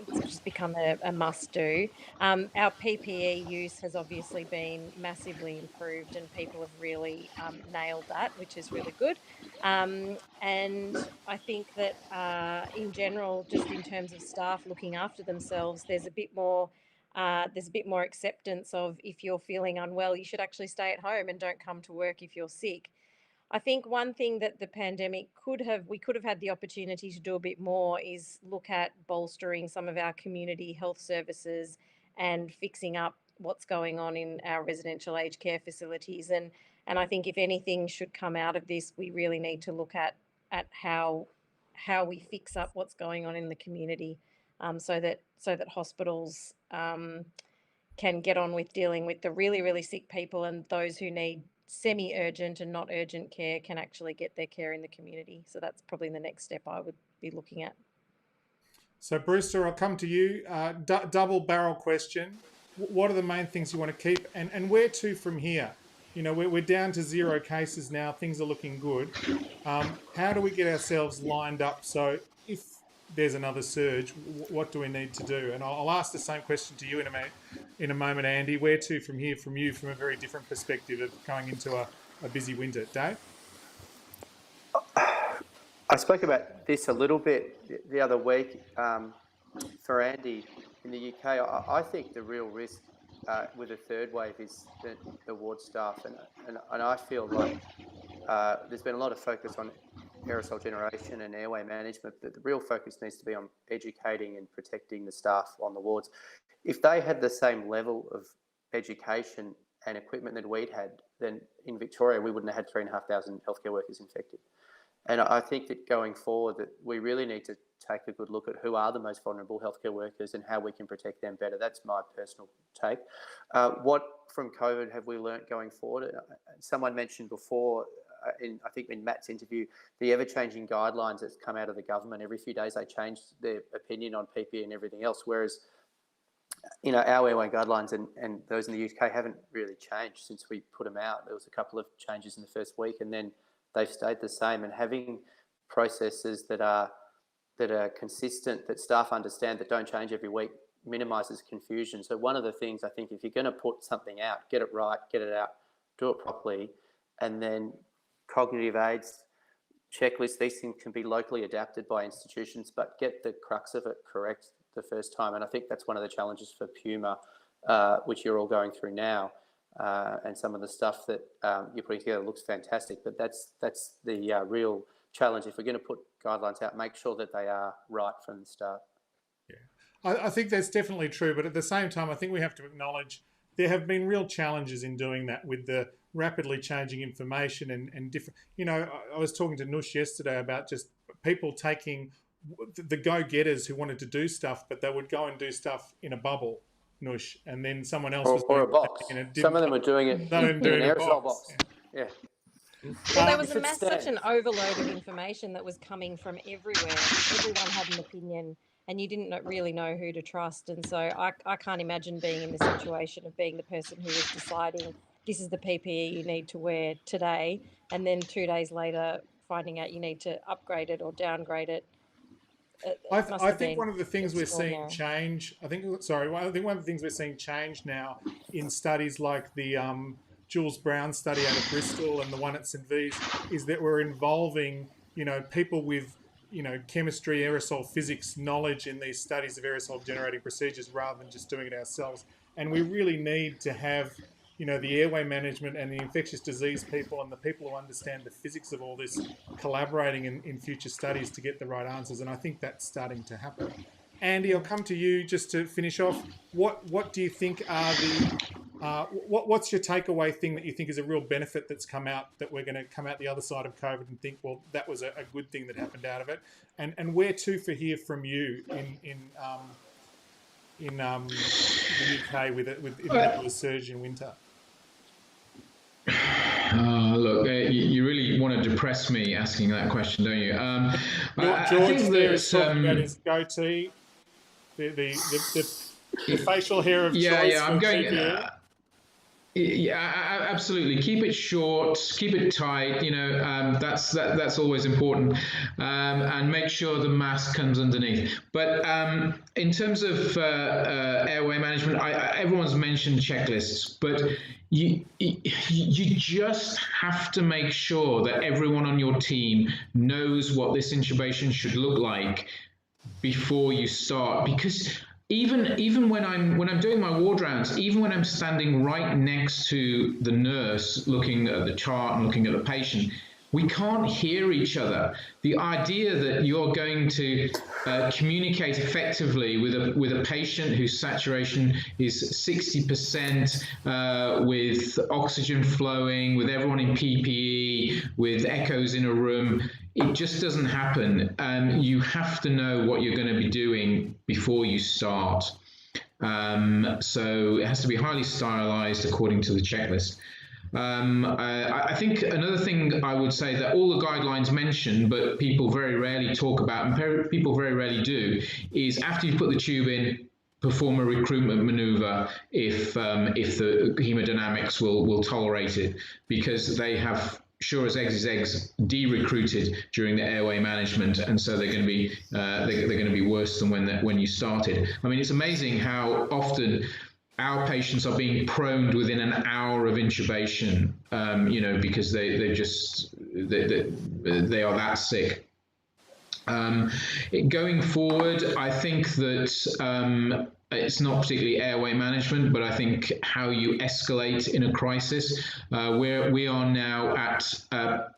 it's just become a must-do. Our PPE use has obviously been massively improved, and people have really nailed that, which is really good. And I think that in general, just in terms of staff looking after themselves, there's a bit more acceptance of, if you're feeling unwell, you should actually stay at home and don't come to work if you're sick. I think one thing that the pandemic we could have had the opportunity to do a bit more is look at bolstering some of our community health services and fixing up what's going on in our residential aged care facilities. And I think if anything should come out of this, we really need to look at how we fix up what's going on in the community, so that hospitals can get on with dealing with the really, really sick people, and those who need semi-urgent and not urgent care can actually get their care in the community. So that's probably the next step I would be looking at. So Brewster, I'll come to you. Double barrel question. What are the main things you want to keep, and where to from here? You know, we're down to 0 cases now. Things are looking good. How do we get ourselves lined up so if there's another surge, what do we need to do? And I'll ask the same question to you in a moment, Andy. Where to from here from you from a very different perspective of going into a busy winter? Dave? I spoke about this a little bit the other week for Andy in the UK. I think the real risk with a third wave is the ward staff, and I feel like there's been a lot of focus on aerosol generation and airway management, but the real focus needs to be on educating and protecting the staff on the wards. If they had the same level of education and equipment that we'd had, then in Victoria we wouldn't have had 3,500 healthcare workers infected. And I think that going forward, that we really need to take a good look at who are the most vulnerable healthcare workers and how we can protect them better. That's my personal take. What from COVID have we learnt going forward? Someone mentioned before, I think in Matt's interview, the ever-changing guidelines that's come out of the government. Every few days they change their opinion on PPE and everything else, whereas our airway guidelines and those in the UK haven't really changed since we put them out. There was a couple of changes in the first week, and then they've stayed the same. And having processes that are consistent, that staff understand, that don't change every week, minimises confusion. So one of the things, I think, if you're going to put something out, get it right, get it out, do it properly, and then cognitive aids, checklists, these things can be locally adapted by institutions, but get the crux of it correct the first time. And I think that's one of the challenges for Puma, which you're all going through now. And some of the stuff that you're putting together looks fantastic, but that's the real challenge. If we're going to put guidelines out, make sure that they are right from the start. Yeah, I think that's definitely true, but at the same time, I think we have to acknowledge there have been real challenges in doing that with the rapidly changing information and different. I was talking to Nush yesterday about just people taking the go-getters who wanted to do stuff, but they would go and do stuff in a bubble. Nush, and then someone else was or a box. Some of them are doing it in an aerosol box. Yeah. Well, there was such an overload of information that was coming from everywhere. Everyone had an opinion, and you didn't really know who to trust. And so I can't imagine being in the situation of being the person who was deciding this is the PPE you need to wear today, and then 2 days later finding out you need to upgrade it or downgrade it. I think one of the things we're seeing change. I think one of the things we're seeing change now in studies like the Jules Brown study out of Bristol and the one at St V's is that we're involving people with chemistry, aerosol physics knowledge in these studies of aerosol generating procedures rather than just doing it ourselves. And we really need to have the airway management and the infectious disease people and the people who understand the physics of all this collaborating in future studies to get the right answers. And I think that's starting to happen. Andy, I'll come to you just to finish off. What do you think are what's your takeaway thing that you think is a real benefit that's come out, that we're going to come out the other side of COVID and think, well, that was a good thing that happened out of it? And where to for hear from you in the UK with the surge in winter? Look, you really want to depress me asking that question, don't you? George there is talking about his goatee, the facial hair of choice. Yeah, I'm going. Yeah, absolutely. Keep it short, keep it tight. That's always important, and make sure the mask comes underneath. But in terms of airway management, everyone's mentioned checklists, but you just have to make sure that everyone on your team knows what this intubation should look like before you start, because even when I'm doing my ward rounds, even when I'm standing right next to the nurse looking at the chart and looking at the patient, we can't hear each other. The idea that you're going to communicate effectively with a patient whose saturation is 60%, with oxygen flowing, with everyone in PPE, with echoes in a room, it just doesn't happen. You have to know what you're going to be doing before you start. So it has to be highly sterilized according to the checklist. I think another thing I would say that all the guidelines mention, but people very rarely talk about, and people very rarely do, is after you put the tube in, perform a recruitment maneuver if the hemodynamics will tolerate it, because they have, sure as eggs is eggs, de-recruited during the airway management, and so they're going to be worse than when you started. I mean, it's amazing how often our patients are being proned within an hour of intubation, because they are that sick. Going forward, I think that it's not particularly airway management, but I think how you escalate in a crisis. We are now at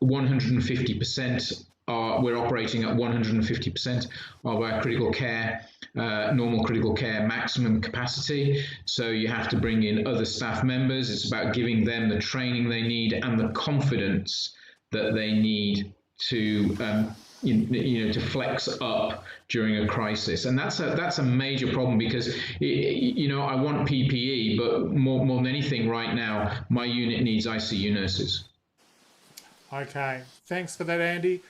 150%. We're operating at 150% of our critical care, normal critical care maximum capacity. So you have to bring in other staff members. It's about giving them the training they need and the confidence that they need to to flex up during a crisis. And that's a major problem, because I want PPE, but more than anything right now, my unit needs ICU nurses. Okay, thanks for that, Andy.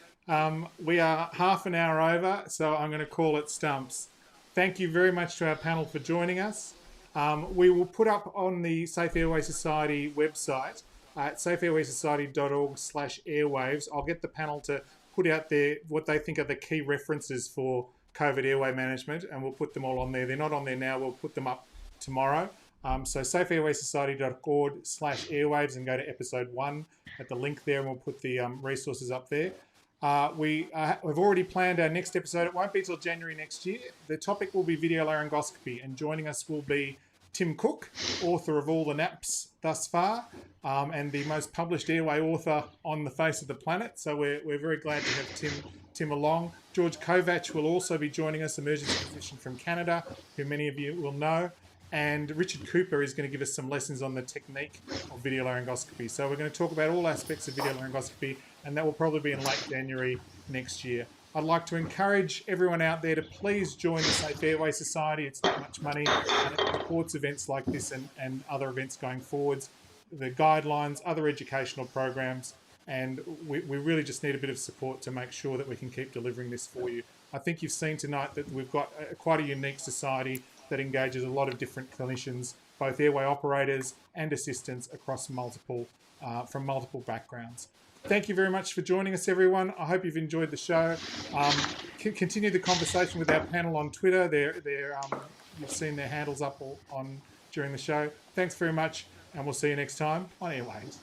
We are half an hour over, so I'm going to call it stumps. Thank you very much to our panel for joining us. We will put up on the Safe Airway Society website at safeairwaysociety.org/airwaves. I'll get the panel to put out there what they think are the key references for COVID airway management, and we'll put them all on there. They're not on there now. We'll put them up tomorrow. So safeairwaysociety.org/airwaves, and go to episode 1 at the link there, and we'll put the resources up there. We've already planned our next episode. It won't be till January next year. The topic will be video laryngoscopy, and joining us will be Tim Cook, author of all the naps thus far, and the most published airway author on the face of the planet. So we're very glad to have Tim along. George Kovac will also be joining us, emergency physician from Canada, who many of you will know. And Richard Cooper is going to give us some lessons on the technique of video laryngoscopy. So we're going to talk about all aspects of video laryngoscopy, and that will probably be in late January next year. I'd like to encourage everyone out there to please join the Safe Airway Society. It's not much money, and it supports events like this and other events going forwards, the guidelines, other educational programs, and we really just need a bit of support to make sure that we can keep delivering this for you. I think you've seen tonight that we've got quite a unique society that engages a lot of different clinicians, both airway operators and assistants across from multiple backgrounds. Thank you very much for joining us, everyone. I hope you've enjoyed the show. Continue the conversation with our panel on Twitter. You've seen their handles up during the show. Thanks very much, and we'll see you next time on Airwaves.